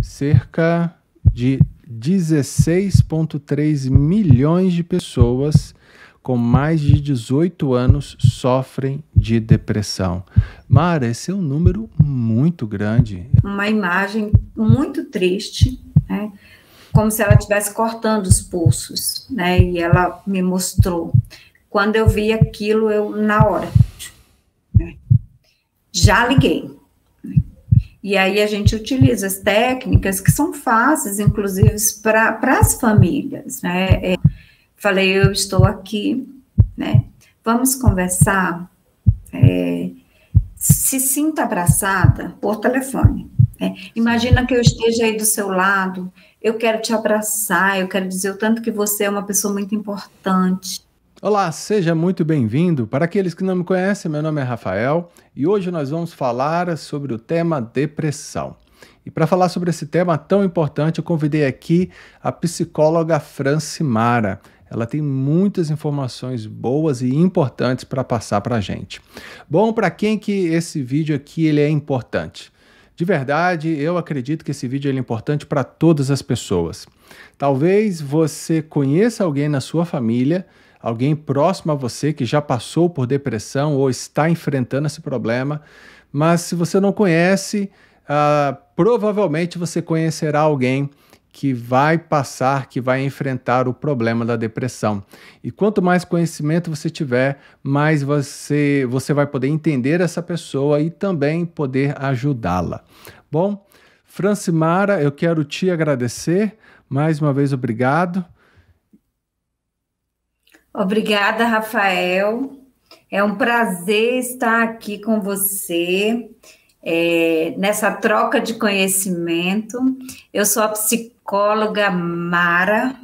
cerca de 16,3 milhões de pessoas com mais de 18 anos sofrem de depressão. Mara, esse é um número muito grande. Uma imagem muito triste, né? Como se ela estivesse cortando os pulsos, né? E ela me mostrou. Quando eu vi aquilo, eu, na hora, né? Já liguei. E aí a gente utiliza as técnicas que são fáceis, inclusive, para as famílias, né? Falei, eu estou aqui, né? Vamos conversar. Se sinta abraçada por telefone. Né? Imagina que eu esteja aí do seu lado, eu quero te abraçar, eu quero dizer o tanto que você é uma pessoa muito importante. Olá, seja muito bem-vindo. Para aqueles que não me conhecem, meu nome é Rafael e hoje nós vamos falar sobre o tema depressão. E para falar sobre esse tema tão importante, eu convidei aqui a psicóloga Francimara. Ela tem muitas informações boas e importantes para passar para a gente. Bom, para quem que esse vídeo aqui ele é importante? De verdade, eu acredito que esse vídeo ele é importante para todas as pessoas. Talvez você conheça alguém na sua família, alguém próximo a você que já passou por depressão ou está enfrentando esse problema, mas se você não conhece, provavelmente você conhecerá alguém que vai passar, que vai enfrentar o problema da depressão. E quanto mais conhecimento você tiver, mais você vai poder entender essa pessoa e também poder ajudá-la. Bom, Francimara, eu quero te agradecer. Mais uma vez, obrigado. Obrigada, Rafael. É um prazer estar aqui com você, nessa troca de conhecimento. Eu sou a psicóloga Mara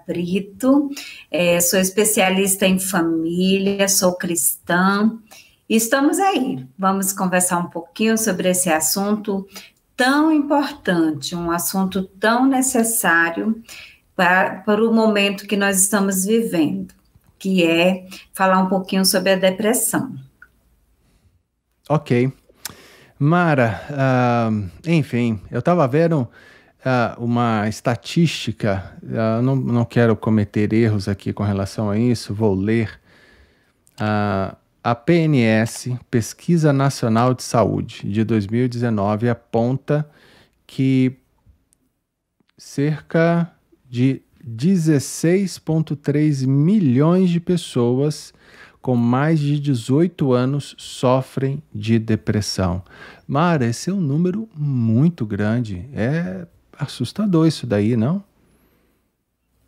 Brito, sou especialista em família, sou cristã, e estamos aí. Vamos conversar um pouquinho sobre esse assunto tão importante, um assunto tão necessário para o momento que nós estamos vivendo, que é falar um pouquinho sobre a depressão. Ok. Mara, enfim, eu estava vendo uma estatística, não quero cometer erros aqui com relação a isso, vou ler. A PNS, Pesquisa Nacional de Saúde, de 2019, aponta que cerca de 16,3 milhões de pessoas com mais de 18 anos sofrem de depressão. Mara, esse é um número muito grande. É assustador isso daí, não?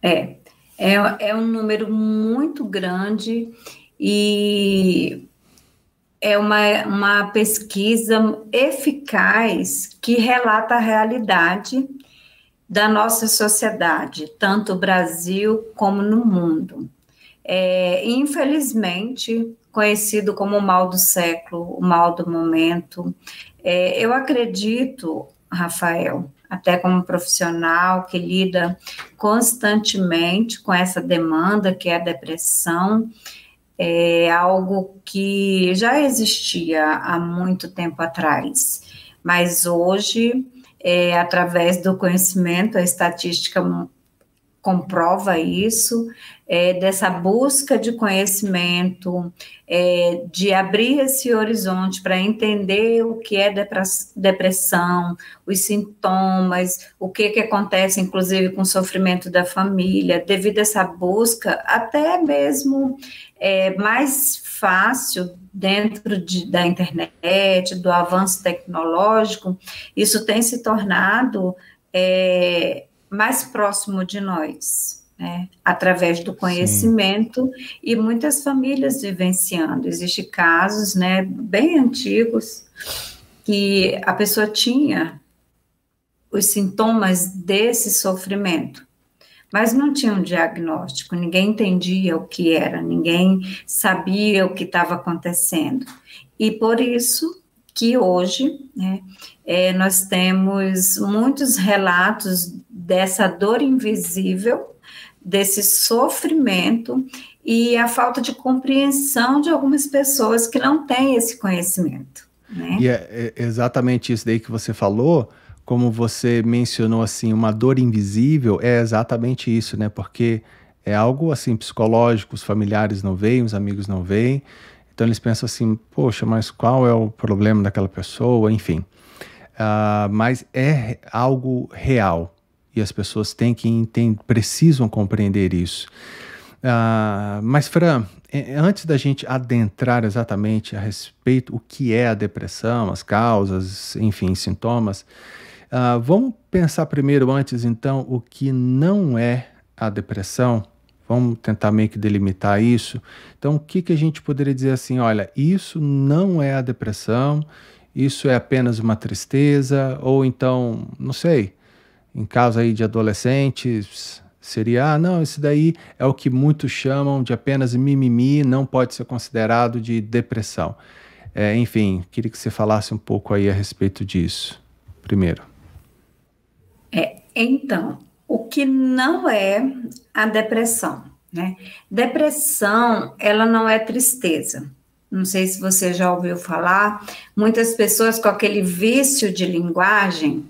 É um número muito grande e é uma pesquisa eficaz que relata a realidade da nossa sociedade, tanto no Brasil como no mundo. Infelizmente, conhecido como o mal do século, o mal do momento. Eu acredito, Rafael, até como profissional que lida constantemente com essa demanda que é a depressão, é algo que já existia há muito tempo atrás, mas hoje, através do conhecimento, a estatística comprova isso, dessa busca de conhecimento, de abrir esse horizonte para entender o que é depressão, os sintomas, o que acontece, inclusive, com o sofrimento da família, devido a essa busca, até mesmo mais fácil dentro da internet, do avanço tecnológico, isso tem se tornado mais próximo de nós, né? Através do conhecimento. Sim. E muitas famílias vivenciando. Existem casos, né, bem antigos que a pessoa tinha os sintomas desse sofrimento, mas não tinha um diagnóstico, ninguém entendia o que era, ninguém sabia o que estava acontecendo. E por isso que hoje, né, nós temos muitos relatos dessa dor invisível, desse sofrimento e a falta de compreensão de algumas pessoas que não têm esse conhecimento, né? E é exatamente isso daí que você falou. como você mencionou assim, uma dor invisível, é exatamente isso, né? Porque é algo assim psicológico, os familiares não veem, os amigos não veem, então eles pensam assim, poxa, mas qual é o problema daquela pessoa? Enfim, mas é algo real e as pessoas têm que entender, precisam compreender isso. Mas, Fran, antes da gente adentrar exatamente a respeito o que é a depressão, as causas, enfim, sintomas, vamos pensar primeiro, antes, então, o que não é a depressão. Vamos tentar meio que delimitar isso. Então, o que que a gente poderia dizer assim? Olha, isso não é a depressão, isso é apenas uma tristeza, ou então, não sei, em caso aí de adolescentes, seria, não, isso daí é o que muitos chamam de apenas mimimi, não pode ser considerado de depressão. Enfim, queria que você falasse um pouco aí a respeito disso, primeiro. Então, o que não é a depressão, né? Depressão, ela não é tristeza. Não sei se você já ouviu falar, muitas pessoas com aquele vício de linguagem,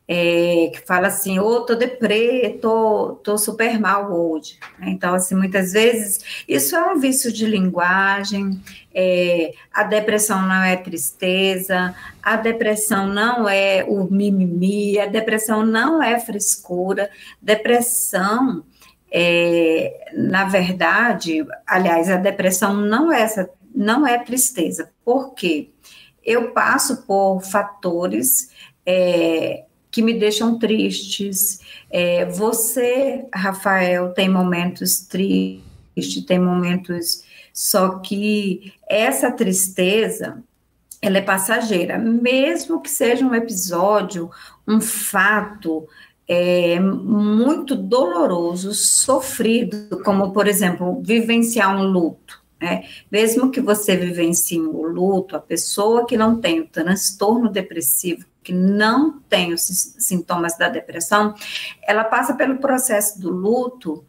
que fala assim, tô deprê, tô super mal hoje. Então, assim, muitas vezes, isso é um vício de linguagem, a depressão não é tristeza, a depressão não é o mimimi, a depressão não é frescura, depressão, na verdade, aliás, a depressão não é tristeza. Por quê? Eu passo por fatores que me deixam tristes. Você, Rafael, tem momentos tristes, tem momentos... Só que essa tristeza, ela é passageira, mesmo que seja um episódio, um fato muito doloroso, sofrido, como, por exemplo, vivenciar um luto. Mesmo que você vivencie o luto, a pessoa que não tem o transtorno depressivo, que não tem os sintomas da depressão, ela passa pelo processo do luto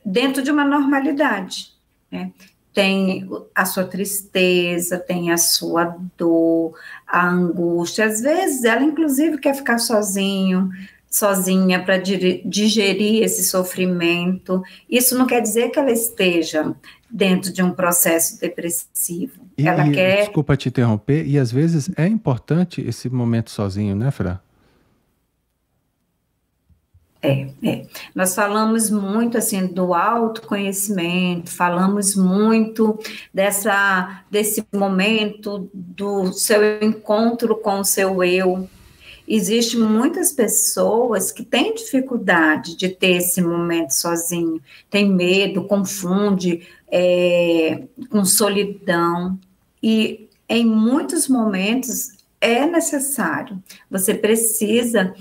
dentro de uma normalidade, né? Tem a sua tristeza, tem a sua dor, a angústia. Às vezes, ela, inclusive, quer ficar sozinha para digerir esse sofrimento. Isso não quer dizer que ela esteja dentro de um processo depressivo. Ela quer... Desculpa te interromper, e às vezes é importante esse momento sozinho, né, Fran? Nós falamos muito, assim, do autoconhecimento, falamos muito desse momento do seu encontro com o seu eu. Existem muitas pessoas que têm dificuldade de ter esse momento sozinho, tem medo, confunde com solidão, e em muitos momentos é necessário, você precisa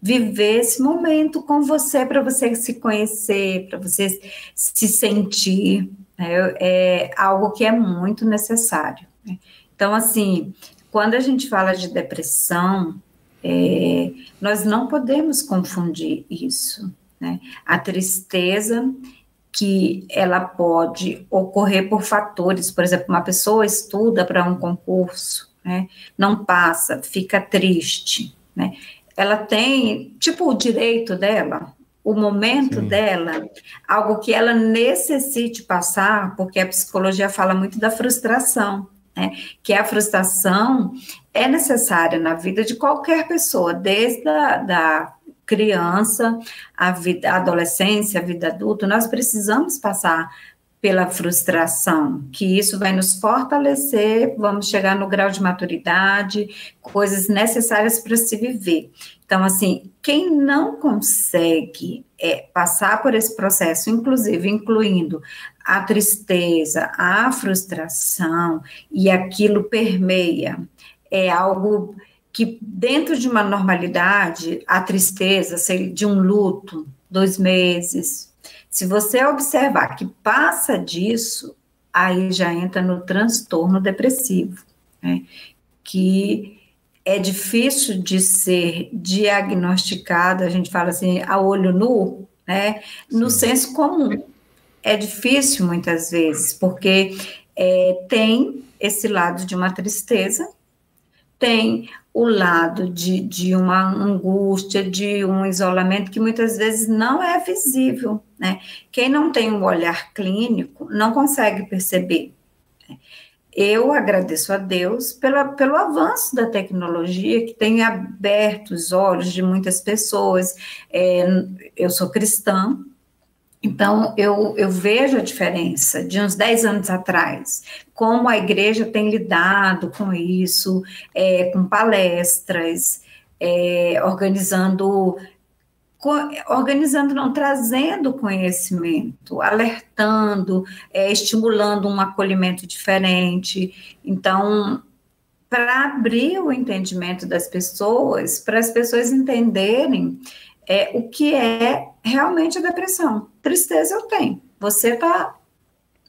viver esse momento com você, para você se conhecer, para você se sentir, é algo que é muito necessário, né? Então, assim, quando a gente fala de depressão, nós não podemos confundir isso, né? A tristeza, que ela pode ocorrer por fatores, por exemplo, uma pessoa estuda para um concurso, né? Não passa, fica triste, né? Ela tem, tipo, o direito dela, o momento dela, algo que ela necessite passar, porque a psicologia fala muito da frustração, né? Que a frustração é necessária na vida de qualquer pessoa, desde da criança, a adolescência, a vida adulta. Nós precisamos passar pela frustração, que isso vai nos fortalecer, vamos chegar no grau de maturidade, coisas necessárias para se viver. Então, assim, quem não consegue passar por esse processo, inclusive incluindo a tristeza, a frustração, e aquilo permeia, é algo que dentro de uma normalidade, a tristeza, sei, de um luto, 2 meses, se você observar que passa disso, aí já entra no transtorno depressivo, né? Que é difícil de ser diagnosticado, a gente fala assim, a olho nu, né? No senso comum. É difícil muitas vezes, porque tem esse lado de uma tristeza, tem o lado de uma angústia, de um isolamento que muitas vezes não é visível, né? Quem não tem um olhar clínico não consegue perceber. Eu agradeço a Deus pelo avanço da tecnologia que tem aberto os olhos de muitas pessoas. Eu sou cristã, então eu vejo a diferença de uns 10 anos atrás, como a igreja tem lidado com isso, com palestras, organizando, não, trazendo conhecimento, alertando, estimulando um acolhimento diferente. Então, para abrir o entendimento das pessoas, para as pessoas entenderem o que é realmente a depressão. Tristeza eu tenho. Você está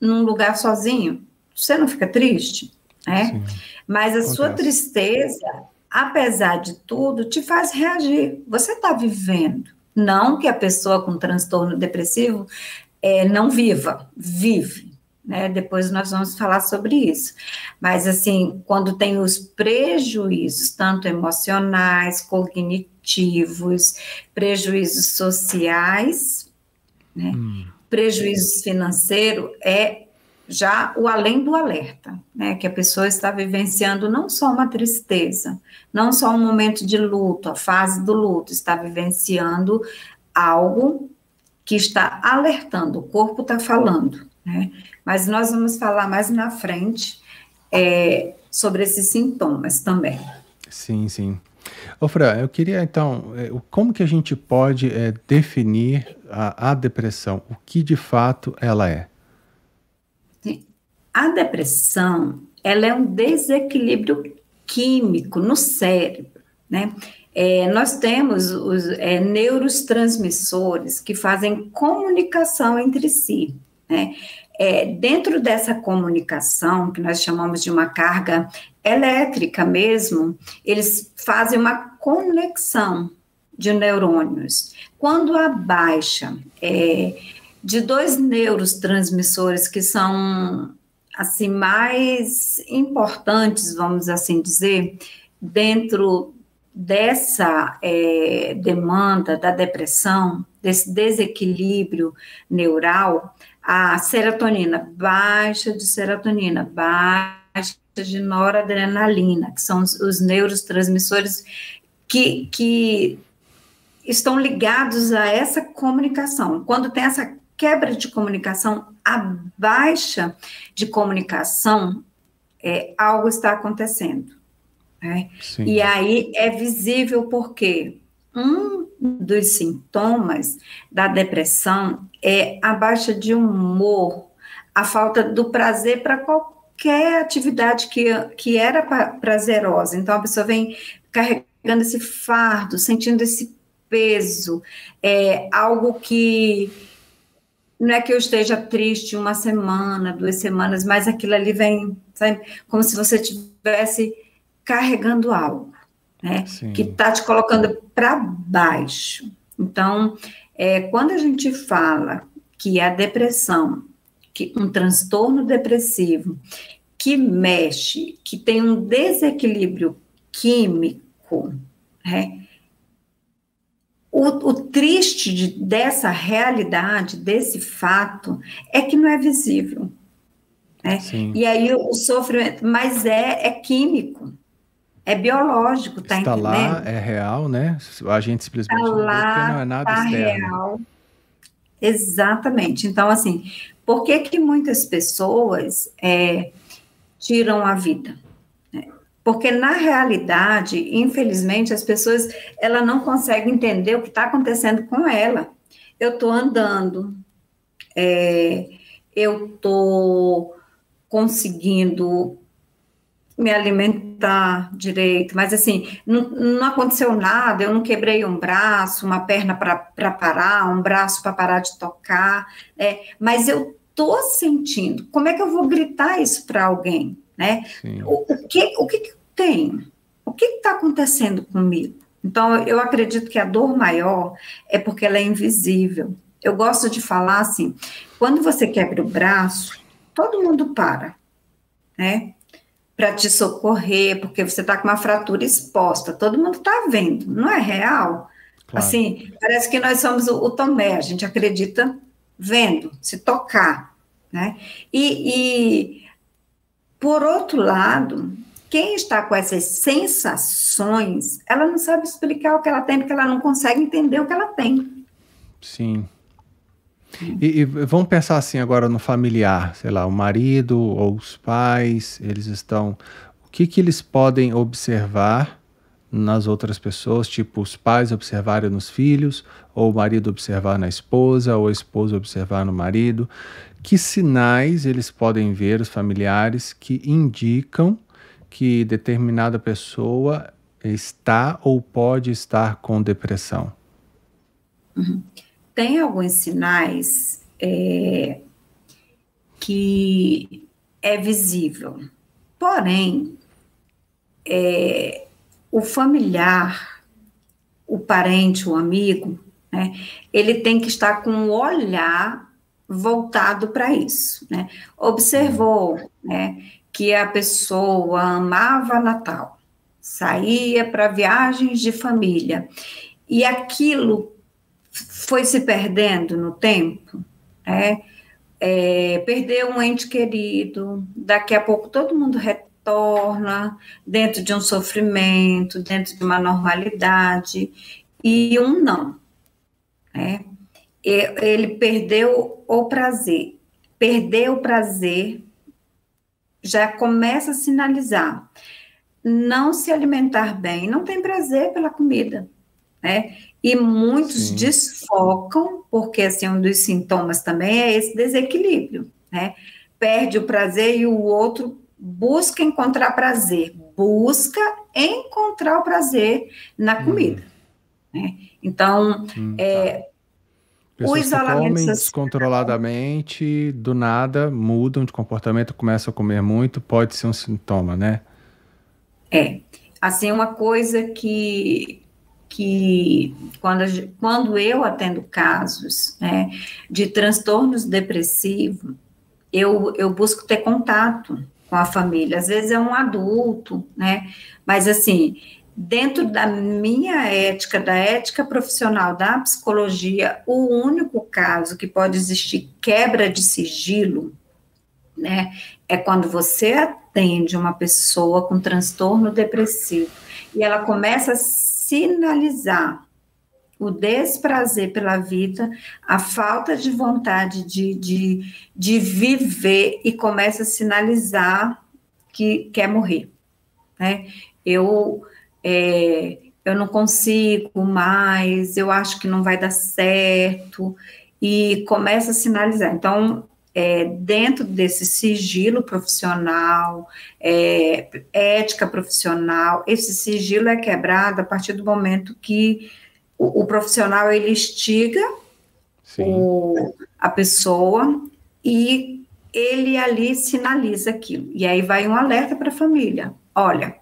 num lugar sozinho, você não fica triste, né? Mas a sua tristeza, apesar de tudo, te faz reagir. Você está vivendo. Não que a pessoa com transtorno depressivo não vive, né? Depois nós vamos falar sobre isso. Mas, assim, quando tem os prejuízos, tanto emocionais, cognitivos, prejuízos sociais, né? Prejuízos financeiros, já o além do alerta, né, que a pessoa está vivenciando não só uma tristeza, não só um momento de luto, a fase do luto, está vivenciando algo que está alertando, o corpo está falando, né, mas nós vamos falar mais na frente sobre esses sintomas também. Sim, sim. Ô, Fran, eu queria então, como que a gente pode definir a depressão? O que de fato ela é? A depressão, ela é um desequilíbrio químico no cérebro, né? Nós temos os neurotransmissores que fazem comunicação entre si, né? Dentro dessa comunicação, que nós chamamos de uma carga elétrica mesmo, eles fazem uma conexão de neurônios. Quando abaixa de dois neurotransmissores que são assim mais importantes, vamos assim dizer, dentro dessa demanda da depressão, desse desequilíbrio neural, a serotonina, baixa de serotonina, baixa de noradrenalina, que são os neurotransmissores que estão ligados a essa comunicação. Quando tem essa quebra de comunicação, a baixa de comunicação, algo está acontecendo. Né? E aí é visível porque um dos sintomas da depressão é a baixa de humor, a falta do prazer para qualquer atividade que era prazerosa. Então, a pessoa vem carregando esse fardo, sentindo esse peso, algo que não é que eu esteja triste 1 semana, 2 semanas, mas aquilo ali vem, sabe, como se você estivesse carregando algo, né, que está te colocando para baixo. Então, quando a gente fala que a depressão, que um transtorno depressivo, que mexe, que tem um desequilíbrio químico, né, o triste dessa realidade, desse fato, é que não é visível. Né? E aí o sofrimento, mas é químico, é biológico, tá Está entendendo? lá, é real, né? A gente simplesmente não vê porque não é nada externo. Real. Exatamente. Então, assim, por que muitas pessoas tiram a vida? Porque, na realidade, infelizmente, as pessoas ela não conseguem entender o que está acontecendo com ela. Eu estou andando, eu estou conseguindo me alimentar direito, mas, assim, não aconteceu nada, eu não quebrei um braço, uma perna para parar, um braço para parar de tocar, mas eu estou sentindo. Como é que eu vou gritar isso para alguém? Né? O que tem? O que está acontecendo comigo? Então, eu acredito que a dor maior é porque ela é invisível. Eu gosto de falar assim, quando você quebra o braço, todo mundo para, né? para te socorrer, porque você está com uma fratura exposta, todo mundo está vendo, não é real? Claro. Assim, parece que nós somos o Tomé, a gente acredita vendo, se tocar, né? E por outro lado, quem está com essas sensações, ela não sabe explicar o que ela tem, porque ela não consegue entender o que ela tem. Sim. E vamos pensar assim agora no familiar, sei lá, o marido ou os pais, eles estão... O que que eles podem observar nas outras pessoas, tipo os pais observarem nos filhos, ou o marido observar na esposa, ou a esposa observar no marido? Que sinais eles podem ver, os familiares, que indicam que determinada pessoa está ou pode estar com depressão? Tem alguns sinais que é visível, porém, o familiar, o parente, o amigo, né, ele tem que estar com o olhar voltado para isso, né? Observou, né, que a pessoa amava Natal, saía para viagens de família, e aquilo foi se perdendo no tempo, né? Perdeu um ente querido, daqui a pouco todo mundo retorna dentro de um sofrimento, dentro de uma normalidade, e um não, né? Ele perdeu o prazer, já começa a sinalizar, não se alimentar bem, não tem prazer pela comida, né? E muitos Sim. desfocam, porque assim, um dos sintomas também é esse desequilíbrio, né? Perde o prazer e o outro busca encontrar o prazer na comida, né? Então, Tá. o Pessoas que isolamento comem social, descontroladamente, do nada mudam de comportamento, começam a comer muito, pode ser um sintoma, né? assim, uma coisa que quando eu atendo casos, né, de transtornos depressivos, eu busco ter contato com a família. Às vezes é um adulto, né? Mas assim, dentro da minha ética, da ética profissional da psicologia, o único caso que pode existir quebra de sigilo, né, é quando você atende uma pessoa com transtorno depressivo e ela começa a sinalizar o desprazer pela vida, a falta de vontade de viver e começa a sinalizar que quer morrer, né? Eu não consigo mais, eu acho que não vai dar certo, e começa a sinalizar. Então, dentro desse sigilo profissional, ética profissional, esse sigilo é quebrado a partir do momento que o profissional, ele instiga a pessoa e ele ali sinaliza aquilo. E aí vai um alerta para a família. Olha,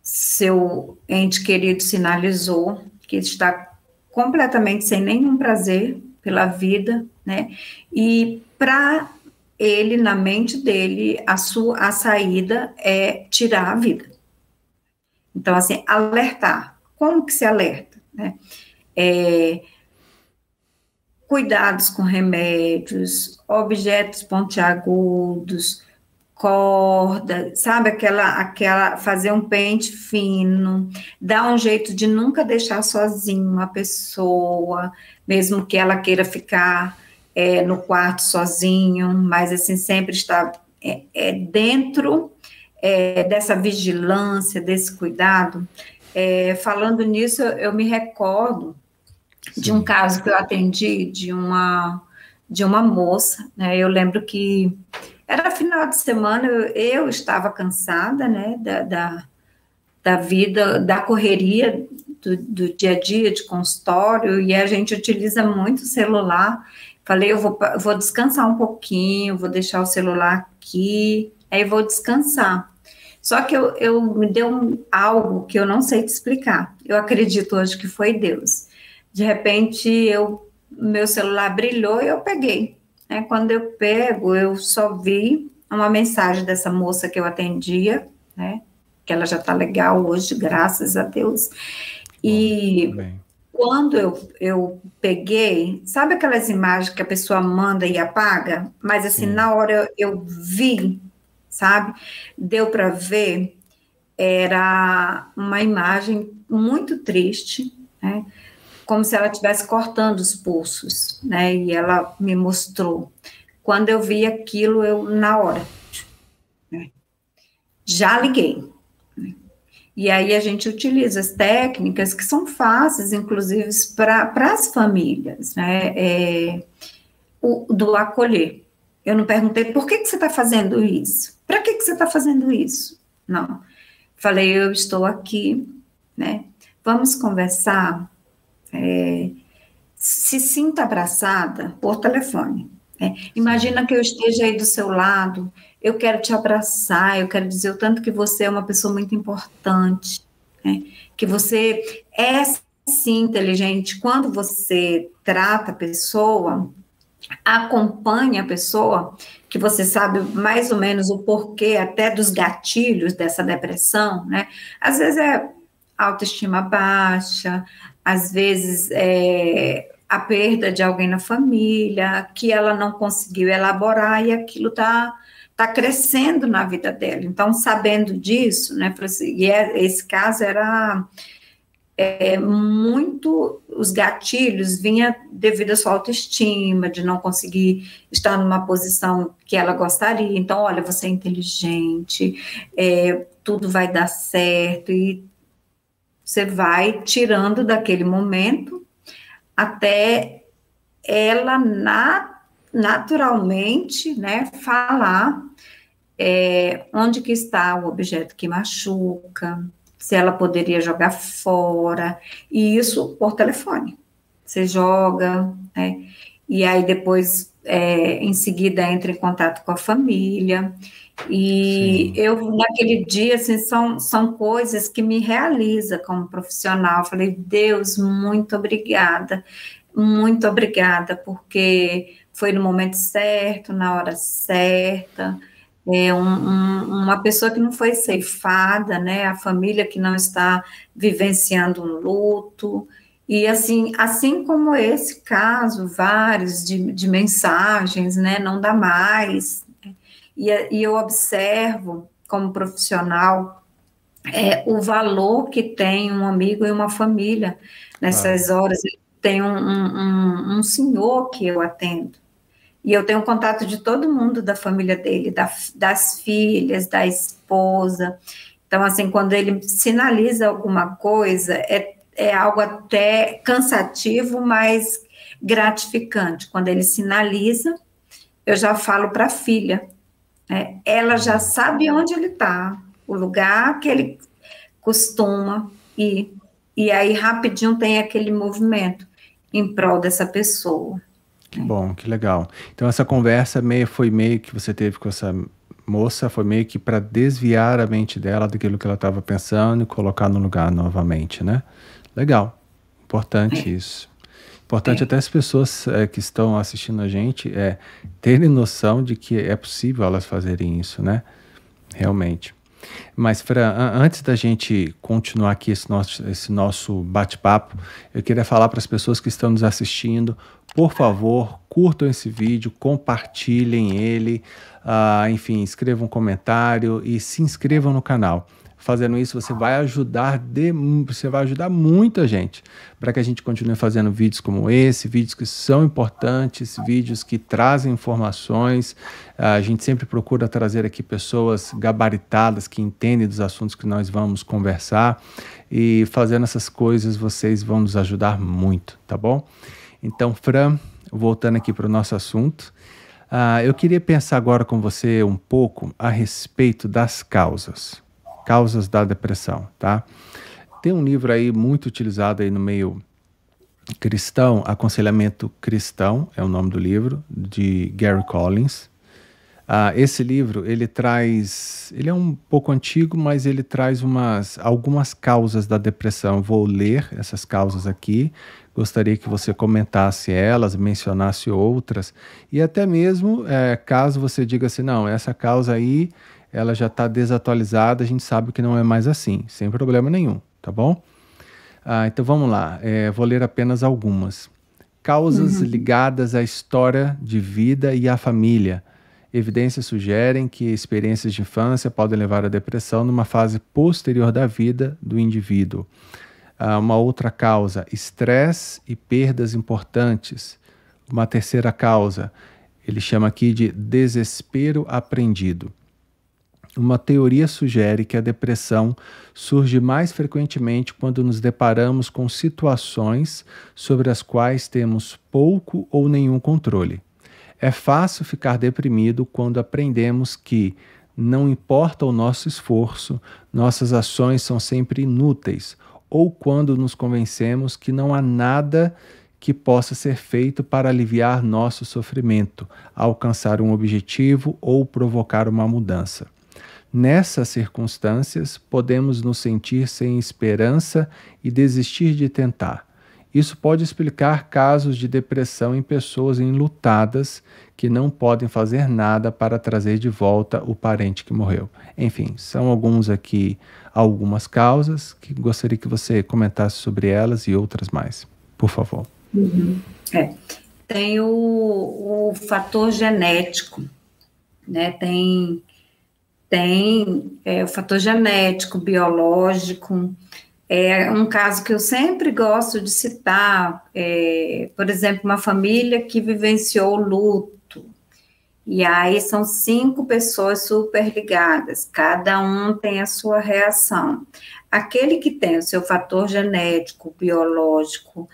seu ente querido sinalizou que está completamente sem nenhum prazer pela vida, né? E para ele, na mente dele, a saída é tirar a vida. Então, assim, alertar. Como que se alerta, né? Cuidados com remédios, objetos pontiagudos, corda, sabe, aquela fazer um pente fino, dar um jeito de nunca deixar sozinho a pessoa, mesmo que ela queira ficar no quarto sozinho, mas assim, sempre estar dentro dessa vigilância, desse cuidado. Falando nisso, eu me recordo de um caso que eu atendi de uma moça, né? Eu lembro que era final de semana, eu estava cansada, né, da vida, da correria do dia a dia de consultório, e a gente utiliza muito o celular. Falei, eu vou descansar um pouquinho, vou deixar o celular aqui, aí vou descansar. Só que eu me deu algo que eu não sei te explicar. Eu acredito hoje que foi Deus. De repente, meu celular brilhou e eu peguei. Quando eu pego, eu só vi uma mensagem dessa moça que eu atendia, né? Que ela já está legal hoje, graças a Deus. E quando eu peguei, sabe aquelas imagens que a pessoa manda e apaga? Mas assim, na hora eu vi, sabe? Deu para ver, era uma imagem muito triste, né? Como se ela estivesse cortando os pulsos, né? E ela me mostrou. Quando eu vi aquilo, eu, na hora, né? Já liguei. Né? E aí a gente utiliza as técnicas que são fáceis, inclusive, para as famílias, né? Do acolher. Eu não perguntei, por que você está fazendo isso? Para que você está fazendo isso? Não. Falei, eu estou aqui, né? Vamos conversar. Se sinta abraçada por telefone. Né? Imagina que eu esteja aí do seu lado, eu quero te abraçar, eu quero dizer o tanto que você é uma pessoa muito importante, né? Que você é sim inteligente. Quando você trata a pessoa, acompanha a pessoa, que você sabe mais ou menos o porquê até dos gatilhos dessa depressão, né? Às vezes é autoestima baixa, às vezes a perda de alguém na família, que ela não conseguiu elaborar e aquilo tá crescendo na vida dela. Então, sabendo disso, né, e esse caso era muito, os gatilhos vinha devido à sua autoestima, de não conseguir estar numa posição que ela gostaria. Então, olha, você é inteligente, tudo vai dar certo, e você vai tirando daquele momento até ela naturalmente, né, falar onde que está o objeto que machuca, se ela poderia jogar fora, e isso por telefone. Você joga, né, e aí depois, em seguida, entra em contato com a família. E sim, eu, naquele dia, assim, são coisas que me realizam como profissional. Falei, Deus, muito obrigada, porque foi no momento certo, na hora certa. Uma pessoa que não foi ceifada, né? A família que não está vivenciando um luto. E assim como esse caso, vários de mensagens, né? Não dá mais. E eu observo, como profissional, o valor que tem um amigo e uma família nessas horas. Tem um senhor que eu atendo, e eu tenho contato de todo mundo da família dele, das filhas, da esposa. Então, assim, quando ele sinaliza alguma coisa, é algo até cansativo, mas gratificante. Quando ele sinaliza, eu já falo para a filha, ela já sabe onde ele está, o lugar que ele costuma ir, e aí rapidinho tem aquele movimento em prol dessa pessoa. Que bom, que legal. Então essa conversa foi meio que você teve com essa moça, foi meio que para desviar a mente dela daquilo que ela estava pensando e colocar no lugar novamente, né? Legal, importante isso. Importante até as pessoas que estão assistindo a gente terem noção de que é possível elas fazerem isso, né? Realmente. Mas, Fran, antes da gente continuar aqui esse nosso bate-papo, eu queria falar para as pessoas que estão nos assistindo, por favor, curtam esse vídeo, compartilhem ele, enfim, escrevam um comentário e se inscrevam no canal. Fazendo isso, você vai ajudar muita gente para que a gente continue fazendo vídeos como esse, vídeos que são importantes, vídeos que trazem informações. A gente sempre procura trazer aqui pessoas gabaritadas que entendem dos assuntos que nós vamos conversar, e fazendo essas coisas vocês vão nos ajudar muito, tá bom? Então, Fran, voltando aqui para o nosso assunto, eu queria pensar agora com você um pouco a respeito das causas da depressão, tá? Tem um livro aí muito utilizado aí no meio cristão, Aconselhamento Cristão, é o nome do livro, de Gary Collins. Esse livro, ele é um pouco antigo, mas ele traz algumas causas da depressão. Vou ler essas causas aqui, gostaria que você comentasse elas, mencionasse outras, e até mesmo, caso você diga assim, não, essa causa aí, ela já está desatualizada, a gente sabe que não é mais assim, sem problema nenhum, tá bom? Então vamos lá, vou ler apenas algumas. Causas ligadas à história de vida e à família. Evidências sugerem que experiências de infância podem levar à depressão numa fase posterior da vida do indivíduo. Uma outra causa, estresse e perdas importantes. Uma terceira causa, ele chama aqui de desespero aprendido. Uma teoria sugere que a depressão surge mais frequentemente quando nos deparamos com situações sobre as quais temos pouco ou nenhum controle. É fácil ficar deprimido quando aprendemos que, não importa o nosso esforço, nossas ações são sempre inúteis, ou quando nos convencemos que não há nada que possa ser feito para aliviar nosso sofrimento, alcançar um objetivo ou provocar uma mudança. Nessas circunstâncias, podemos nos sentir sem esperança e desistir de tentar. Isso pode explicar casos de depressão em pessoas enlutadas que não podem fazer nada para trazer de volta o parente que morreu. Enfim, são algumas causas que gostaria que você comentasse sobre elas e outras mais, por favor. Tem o fator genético, né? Tem o fator genético, biológico. É um caso que eu sempre gosto de citar, por exemplo, uma família que vivenciou luto, e aí são 5 pessoas super ligadas, cada um tem a sua reação. Aquele que tem o seu fator genético, biológico,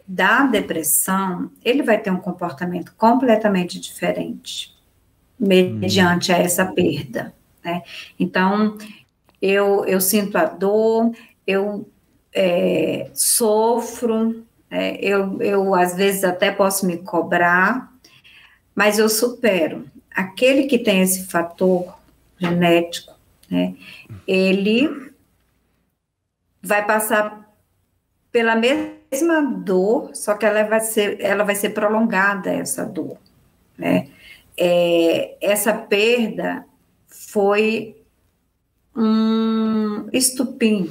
da depressão, ele vai ter um comportamento completamente diferente, mediante a essa perda, né? Então, eu sinto a dor, eu sofro, eu às vezes até posso me cobrar, mas eu supero. Aquele que tem esse fator genético, né, ele vai passar pela mesma dor, só que ela vai ser prolongada, essa dor, né? Essa perda foi um estupim.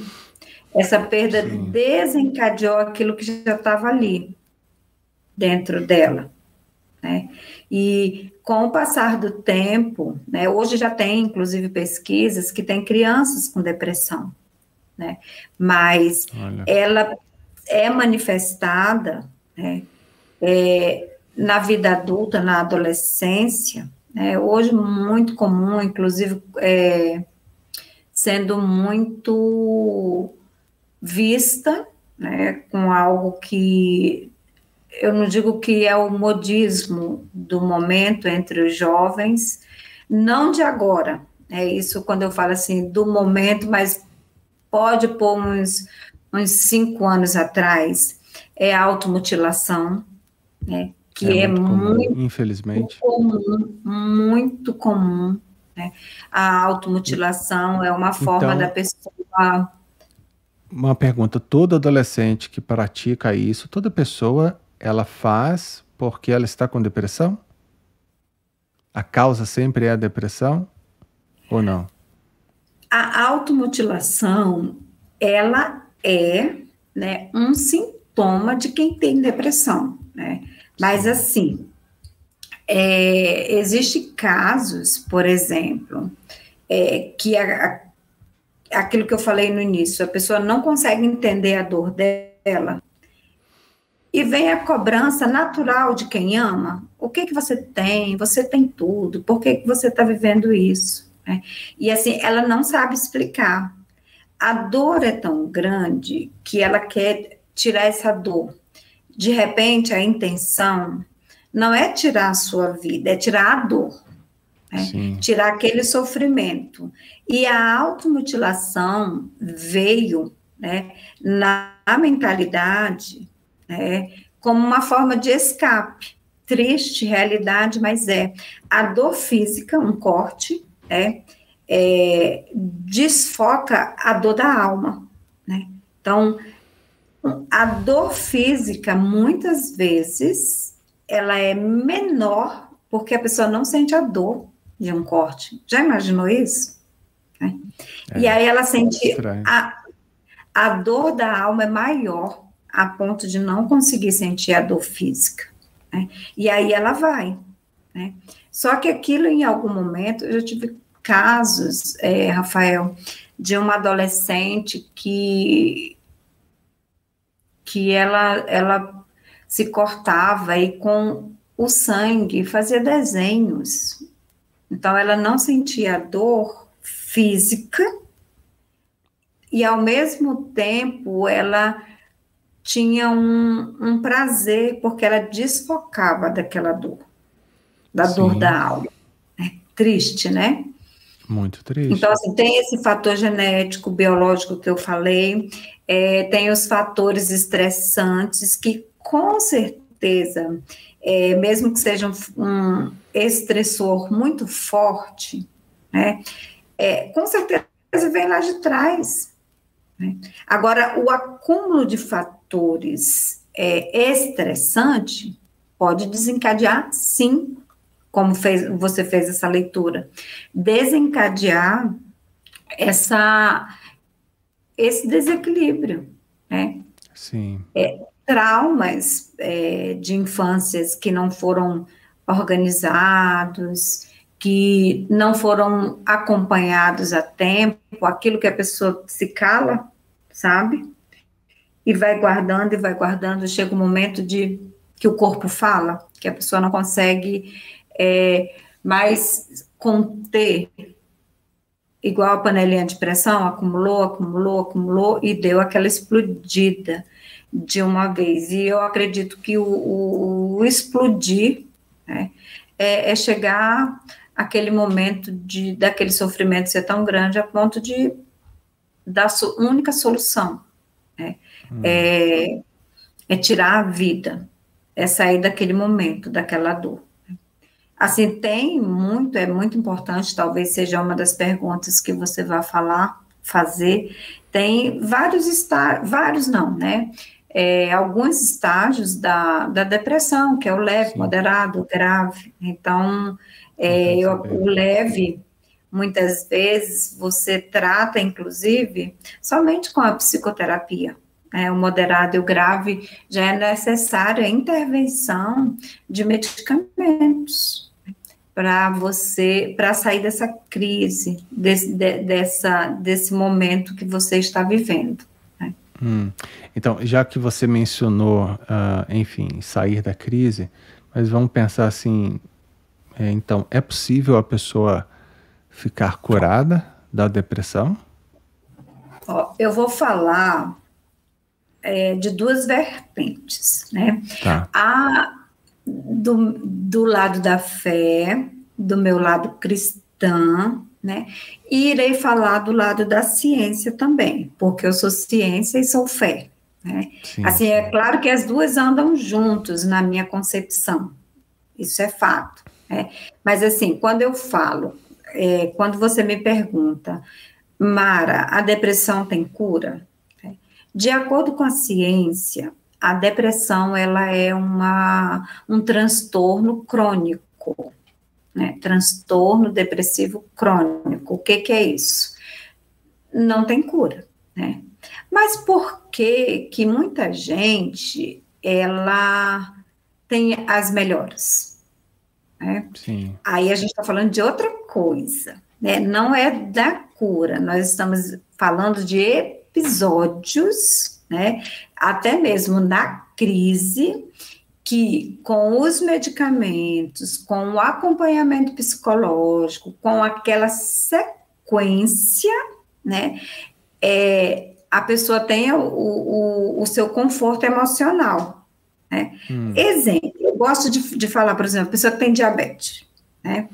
Essa perda desencadeou aquilo que já estava ali, dentro dela, né? E com o passar do tempo, né, hoje já tem, inclusive, pesquisas que tem crianças com depressão, né? Mas ela é manifestada, né, na vida adulta, na adolescência, né? Hoje muito comum, inclusive sendo muito vista, né, com algo que eu não digo que é o modismo do momento entre os jovens, não de agora, isso quando eu falo assim, do momento, mas pode pôr uns 5 anos atrás, é a automutilação, né, que é muito comum, infelizmente. Muito comum, né? A automutilação é uma forma da pessoa... Uma pergunta, todo adolescente que pratica isso, toda pessoa, ela faz porque ela está com depressão? A causa sempre é a depressão ou não? A automutilação, ela né, um sintoma de quem tem depressão, né? Mas assim, existem casos, por exemplo, que aquilo que eu falei no início, a pessoa não consegue entender a dor dela, e vem a cobrança natural de quem ama. O que você tem? Você tem tudo. Por que você está vivendo isso? E assim, ela não sabe explicar. A dor é tão grande que ela quer tirar essa dor. De repente, a intenção não é tirar a sua vida, é tirar a dor, né? Tirar aquele sofrimento. E a automutilação veio, né, na mentalidade, como uma forma de escape, triste realidade, mas a dor física, um corte, desfoca a dor da alma, né? Então, a dor física, muitas vezes, ela é menor porque a pessoa não sente a dor de um corte. Já imaginou isso? E aí ela sente a dor da alma é maior a ponto de não conseguir sentir a dor física, né? E aí ela vai, né? Só que aquilo, em algum momento, eu já tive casos, Rafael, de uma adolescente que ela se cortava e com o sangue fazia desenhos. Então, ela não sentia dor física e, ao mesmo tempo, ela tinha um prazer, porque ela desfocava daquela dor, da dor da alma. É triste, né? Muito triste. Então, assim, tem esse fator genético, biológico que eu falei, tem os fatores estressantes que, com certeza, mesmo que seja um estressor muito forte, né, com certeza vem lá de trás, né? Agora, o acúmulo de fatores estressante pode desencadear, sim, como você fez essa leitura, desencadear esse desequilíbrio, né? Sim. Traumas de infâncias que não foram organizados, que não foram acompanhados a tempo, aquilo que a pessoa se cala, sabe? E vai guardando, chega um momento que o corpo fala, que a pessoa não consegue mais conter, igual a panelinha de pressão, acumulou, e deu aquela explodida de uma vez. E eu acredito que o explodir, né, é chegar àquele momento daquele sofrimento ser tão grande a ponto da única solução, né, é tirar a vida, é sair daquele momento, daquela dor. Assim, é muito importante, talvez seja uma das perguntas que você vai fazer, tem vários estágios, vários não, né? Alguns estágios da depressão, que é o leve, sim, moderado, grave. Então, o leve, muitas vezes, você trata, inclusive, somente com a psicoterapia. O moderado e o grave já é necessária a intervenção de medicamentos para sair dessa crise, desse momento que você está vivendo, né? Então, já que você mencionou, enfim, sair da crise, mas vamos pensar assim, então, é possível a pessoa ficar curada da depressão? Eu vou falar de duas vertentes, né? Tá. Do lado da fé, do meu lado cristã, né? E irei falar do lado da ciência também, porque eu sou ciência e sou fé, né? Sim, assim, sim. É claro que as duas andam juntos na minha concepção, isso é fato, né? Mas assim, quando eu falo, quando você me pergunta, Mara, a depressão tem cura? De acordo com a ciência, a depressão ela é um transtorno crônico, né? Transtorno depressivo crônico. O que é isso? Não tem cura, né? Mas por que muita gente ela tem as melhoras, né? Sim. Aí a gente está falando de outra coisa, né? Não é da cura, nós estamos falando de episódios, né, até mesmo na crise, que com os medicamentos, com o acompanhamento psicológico, com aquela sequência, né, a pessoa tenha o seu conforto emocional, né? Exemplo, eu gosto de falar, por exemplo, a pessoa que tem diabetes, né,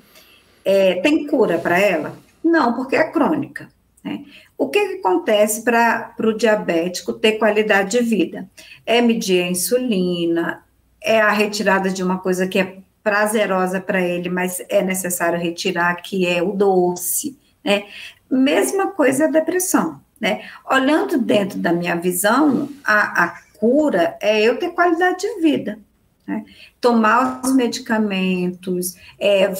tem cura para ela? Não, porque é crônica, né? O que acontece para o diabético ter qualidade de vida? É medir a insulina, é a retirada de uma coisa que é prazerosa para ele, mas é necessário retirar, que é o doce, né? Mesma coisa a depressão, né? Olhando dentro da minha visão, a cura é eu ter qualidade de vida, né? Tomar os medicamentos,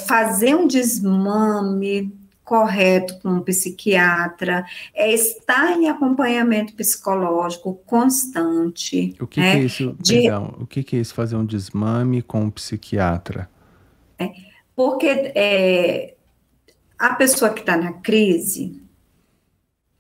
fazer um desmame correto com um psiquiatra, estar em acompanhamento psicológico constante. O que, né? Que é isso? Perdão, o que é isso, fazer um desmame com um psiquiatra? Porque a pessoa que está na crise,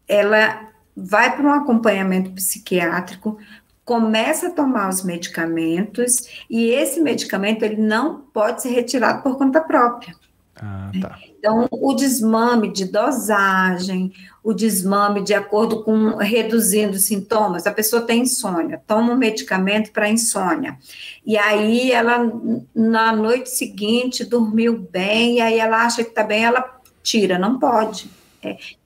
ela vai para um acompanhamento psiquiátrico, começa a tomar os medicamentos, e esse medicamento ele não pode ser retirado por conta própria. Ah, tá. Então, o desmame de dosagem, o desmame de acordo com reduzindo sintomas, a pessoa tem insônia, toma um medicamento para insônia, e aí ela, na noite seguinte, dormiu bem, e aí ela acha que está bem, ela tira, não pode.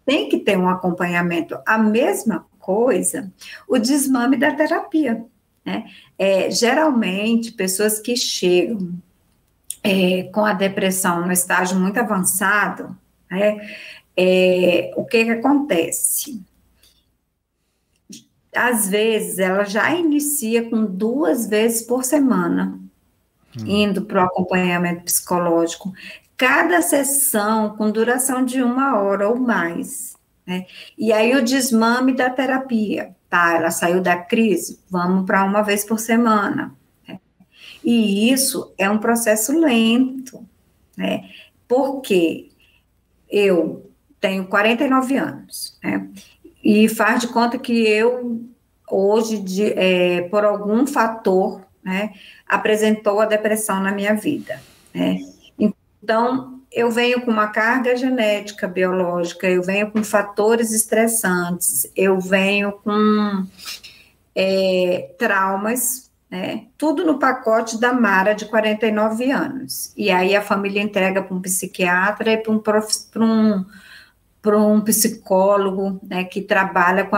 Tem que ter um acompanhamento. A mesma coisa, o desmame da terapia, né? Geralmente, pessoas que chegam com a depressão no estágio muito avançado, né, o que acontece? Às vezes, ela já inicia com 2 vezes por semana, indo para o acompanhamento psicológico, cada sessão com duração de 1 hora ou mais, né? E aí o desmame da terapia, tá? Ela saiu da crise, vamos para 1 vez por semana. E isso é um processo lento, né? Porque eu tenho 49 anos, né? E faz de conta que eu, hoje, por algum fator, né, apresentou a depressão na minha vida, né? Então, eu venho com uma carga genética, biológica, eu venho com fatores estressantes, eu venho com traumas, né? Tudo no pacote da Mara, de 49 anos. E aí a família entrega para um psiquiatra e para um psicólogo, né, que trabalha com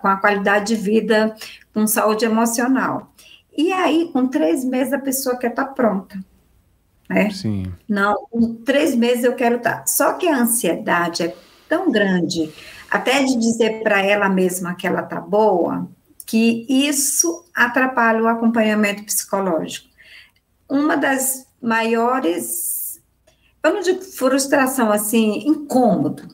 a qualidade de vida, com saúde emocional. E aí, com 3 meses, a pessoa quer estar pronta. Né? Sim. Não, com 3 meses eu quero estar. Só que a ansiedade é tão grande, até de dizer para ela mesma que ela está boa, que isso atrapalha o acompanhamento psicológico. Uma das maiores, eu não digo frustração, assim, incômodo.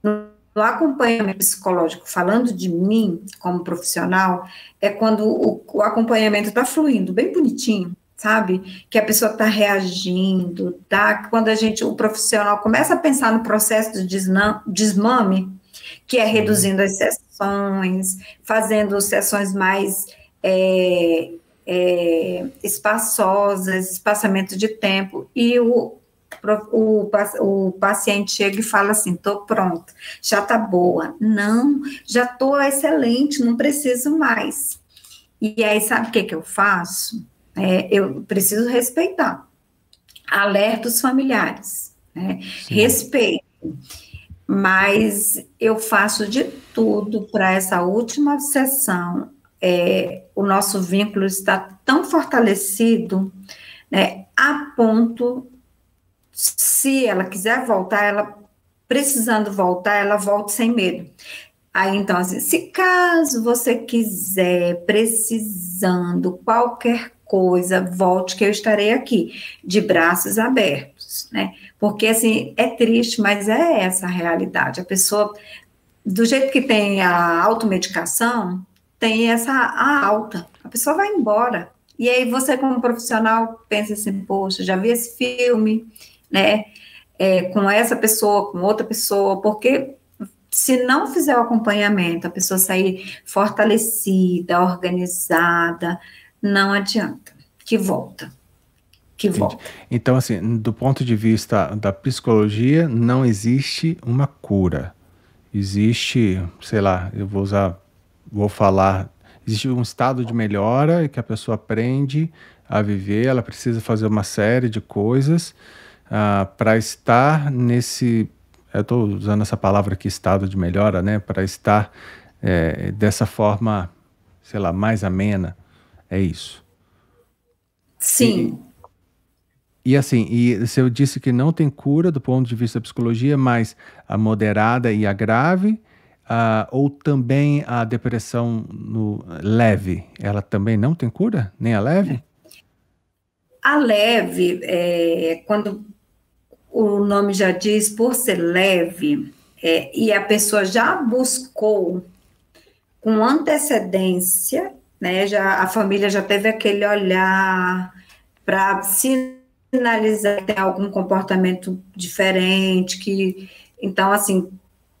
No acompanhamento psicológico, falando de mim como profissional, é quando o acompanhamento está fluindo bem bonitinho, sabe? Que a pessoa está reagindo, tá? Quando o profissional começa a pensar no processo de desmame, que é reduzindo as sessões, fazendo sessões mais espaçosas, espaçamento de tempo, e o paciente chega e fala assim, estou pronto, já está boa. Não, já estou excelente, não preciso mais. E aí, sabe o que eu faço? Eu preciso respeitar. Alerta os familiares, né? Respeito. Mas eu faço de tudo para essa última sessão. O nosso vínculo está tão fortalecido, né, a ponto, se ela quiser voltar, ela precisando voltar, ela volte sem medo. Aí, então, assim, se caso você quiser, precisando, qualquer coisa, volte que eu estarei aqui, de braços abertos, né? Porque, assim, é triste, mas é essa a realidade. A pessoa, do jeito que tem a automedicação, tem a alta. A pessoa vai embora. E aí você, como profissional, pensa assim, poxa, já vi esse filme, né? Com essa pessoa, com outra pessoa, porque se não fizer o acompanhamento, a pessoa sair fortalecida, organizada, não adianta, que volta. Então, assim, do ponto de vista da psicologia, não existe uma cura. Existe, sei lá, vou falar, existe um estado de melhora que a pessoa aprende a viver, ela precisa fazer uma série de coisas para estar nesse, eu estou usando essa palavra aqui, estado de melhora, né, para estar dessa forma, sei lá, mais amena. É isso. Sim. E assim, e você disse que não tem cura do ponto de vista da psicologia, mas a moderada e a grave, ou também a depressão leve, ela também não tem cura? Nem a leve? A leve, quando o nome já diz, por ser leve, e a pessoa já buscou com antecedência, né, a família já teve aquele olhar para sinalizar que tem algum comportamento diferente, então, assim,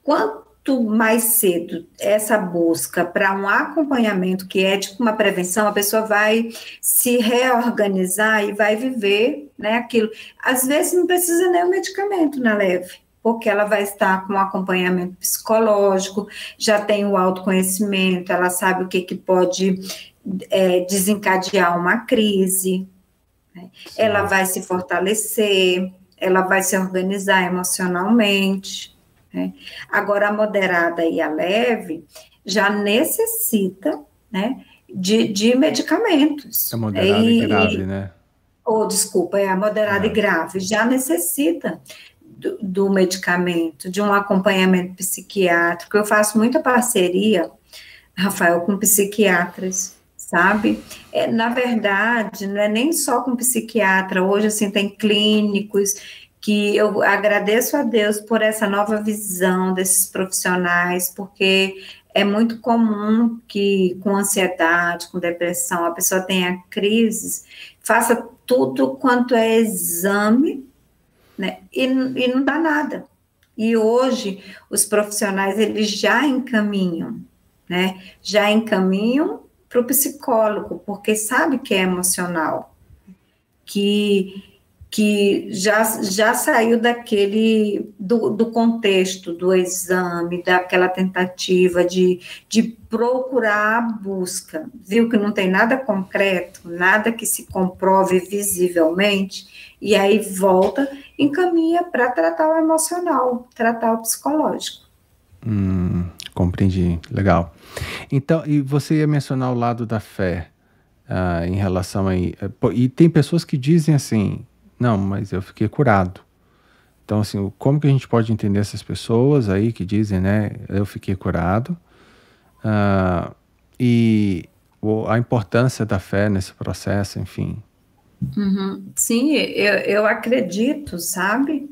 quanto mais cedo essa busca para um acompanhamento, que é tipo uma prevenção, a pessoa vai se reorganizar e vai viver, né, aquilo. Às vezes não precisa nem o medicamento na leve, porque ela vai estar com acompanhamento psicológico, já tem o autoconhecimento, ela sabe o que pode desencadear uma crise, né? Ela vai se fortalecer, ela vai se organizar emocionalmente, né? Agora, a moderada e a leve já necessita, né, de medicamentos. É moderada e grave, né? Desculpa, a moderada e grave já necessita do medicamento, de um acompanhamento psiquiátrico. Eu faço muita parceria, Rafael, com psiquiatras, sabe? Na verdade, não é nem só com psiquiatra, hoje, assim, tem clínicos que eu agradeço a Deus por essa nova visão desses profissionais, porque é muito comum que com ansiedade, com depressão, a pessoa tenha crises, faça tudo quanto é exame, né? E não dá nada. E hoje, os profissionais, eles já encaminham, né? Já encaminham para o psicólogo, porque sabe que é emocional, que já saiu do contexto do exame, daquela tentativa de procurar a busca, viu que não tem nada concreto, nada que se comprove visivelmente, e aí volta, encaminha para tratar o emocional, tratar o psicológico. Compreendi, legal. Então, e você ia mencionar o lado da fé, em relação aí, e tem pessoas que dizem assim, não, mas eu fiquei curado. Então, assim, como que a gente pode entender essas pessoas aí que dizem, né, eu fiquei curado, e a importância da fé nesse processo, enfim. Uhum. Sim, eu acredito, sabe,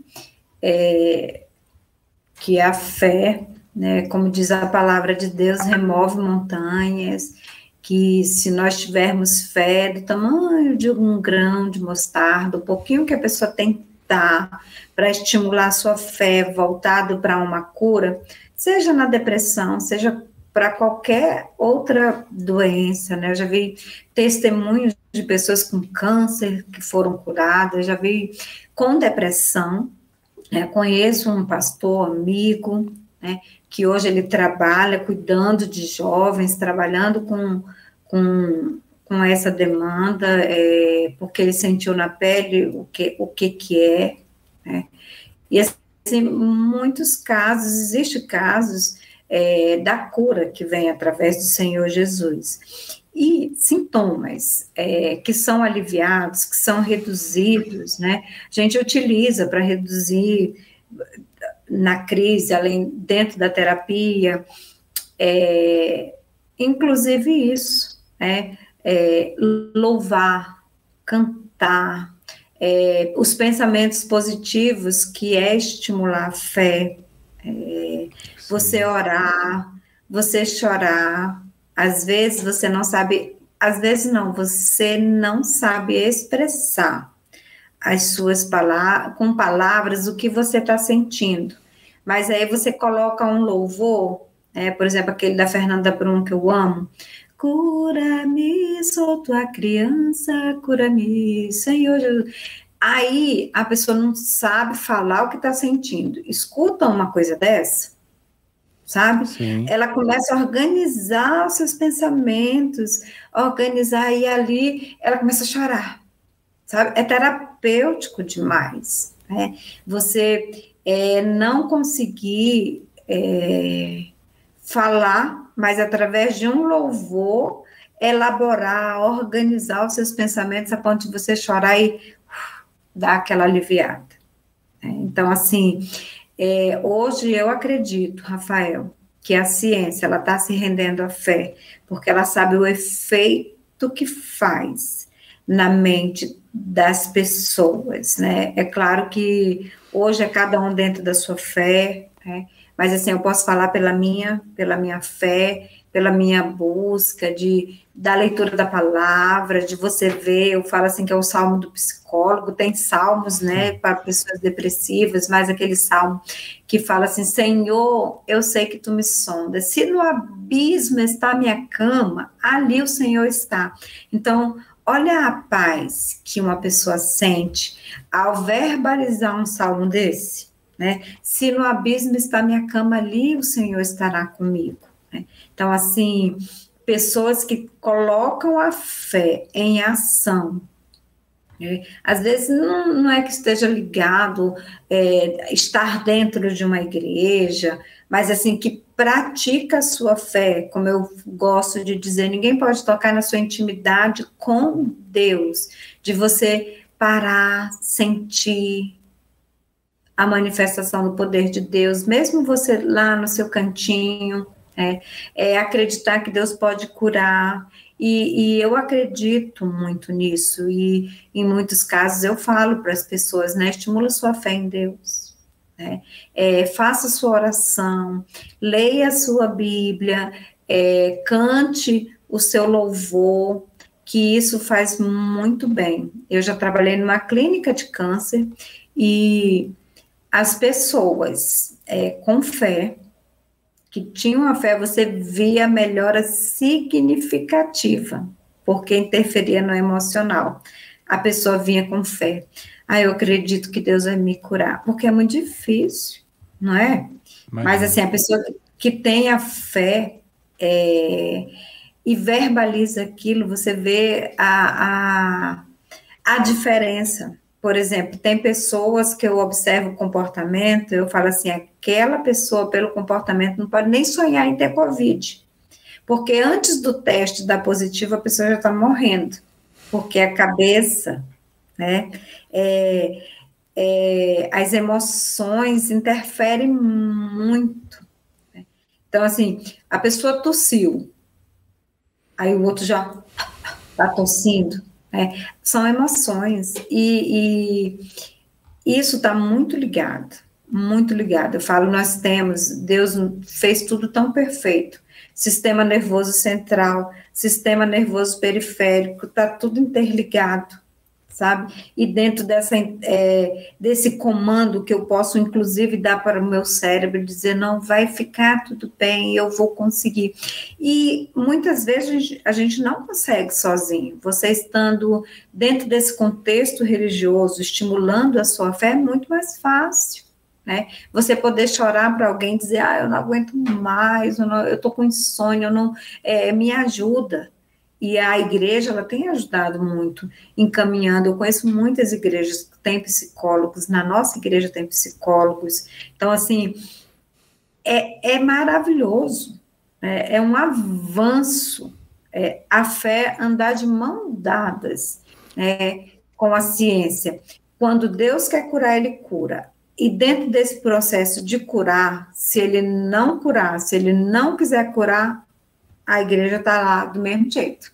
que a fé, né, como diz a palavra de Deus, remove montanhas, que se nós tivermos fé do tamanho de um grão de mostarda, o pouquinho que a pessoa tentar para estimular a sua fé voltado para uma cura, seja na depressão, seja para qualquer outra doença, né? Eu já vi testemunhos de pessoas com câncer que foram curadas, já vi com depressão, né? Conheço um pastor amigo, né, que hoje ele trabalha cuidando de jovens, trabalhando com essa demanda, porque ele sentiu na pele o que é, né? E assim, muitos casos, existem casos da cura que vem através do Senhor Jesus. E sintomas que são aliviados, que são reduzidos, né? A gente utiliza para reduzir na crise, além dentro da terapia, inclusive isso, né? Louvar, cantar, os pensamentos positivos, que é estimular a fé, você orar, você chorar, às vezes você não sabe, às vezes não, você não sabe expressar as suas palavras, com palavras, o que você está sentindo. Mas aí você coloca um louvor, por exemplo, aquele da Fernanda Brum, que eu amo. Cura-me, sou tua criança, cura-me, Senhor Jesus. Aí a pessoa não sabe falar o que está sentindo. Escuta uma coisa dessa, sabe? Sim. Ela começa a organizar os seus pensamentos, organizar, e ali ela começa a chorar. Sabe? É terapêutico demais, né? Você não conseguir falar, mas através de um louvor, elaborar, organizar os seus pensamentos a ponto de você chorar e dar aquela aliviada. Então, assim, hoje eu acredito, Rafael, que a ciência ela está se rendendo à fé, porque ela sabe o efeito que faz na mente das pessoas, né? É claro que hoje é cada um dentro da sua fé, né? Mas assim, eu posso falar pela minha fé, pela minha busca da leitura da palavra, de você ver, eu falo assim que é o salmo do psicólogo, tem salmos, né, para pessoas depressivas, mas aquele salmo que fala assim, Senhor, eu sei que tu me sondas, se no abismo está a minha cama, ali o Senhor está. Então, olha a paz que uma pessoa sente ao verbalizar um salmo desse, né? Se no abismo está a minha cama, ali o Senhor estará comigo. Né? Então, assim, pessoas que colocam a fé em ação, né? Às vezes não é que esteja ligado, estar dentro de uma igreja, mas assim, que pratica a sua fé, como eu gosto de dizer, ninguém pode tocar na sua intimidade com Deus, de você parar, sentir a manifestação do poder de Deus, mesmo você lá no seu cantinho, acreditar que Deus pode curar, e eu acredito muito nisso, e em muitos casos eu falo para as pessoas, né, estimula sua fé em Deus, né, faça sua oração, leia a sua Bíblia, cante o seu louvor, que isso faz muito bem. Eu já trabalhei numa clínica de câncer, e as pessoas com fé, que tinham a fé, você via melhora significativa, porque interferia no emocional. A pessoa vinha com fé. Eu acredito que Deus vai me curar, porque é muito difícil, não é? Mas assim, a pessoa que tem a fé e verbaliza aquilo, você vê a diferença. Por exemplo, tem pessoas que eu observo o comportamento, eu falo assim, aquela pessoa, pelo comportamento, não pode nem sonhar em ter Covid. Porque antes do teste dar positivo, a pessoa já está morrendo. Porque a cabeça, né, as emoções interferem muito. Né? Então, assim, a pessoa tossiu, aí o outro já está tossindo. São emoções, e isso está muito ligado, muito ligado. Eu falo, Deus fez tudo tão perfeito, sistema nervoso central, sistema nervoso periférico, está tudo interligado, sabe? E dentro desse comando que eu posso, inclusive, dar para o meu cérebro, dizer, não, vai ficar tudo bem, eu vou conseguir. E muitas vezes a gente não consegue sozinho. Você estando dentro desse contexto religioso, estimulando a sua fé, é muito mais fácil, né? Você poder chorar para alguém, dizer, eu não aguento mais, eu estou com insônia, me ajuda. E a igreja, ela tem ajudado muito, encaminhando. Eu conheço muitas igrejas que têm psicólogos, na nossa igreja tem psicólogos. Então, assim, é maravilhoso, é um avanço, a fé andar de mão dadas com a ciência. Quando Deus quer curar, Ele cura. E dentro desse processo de curar, se Ele não curar, se Ele não quiser curar, a igreja está lá do mesmo jeito,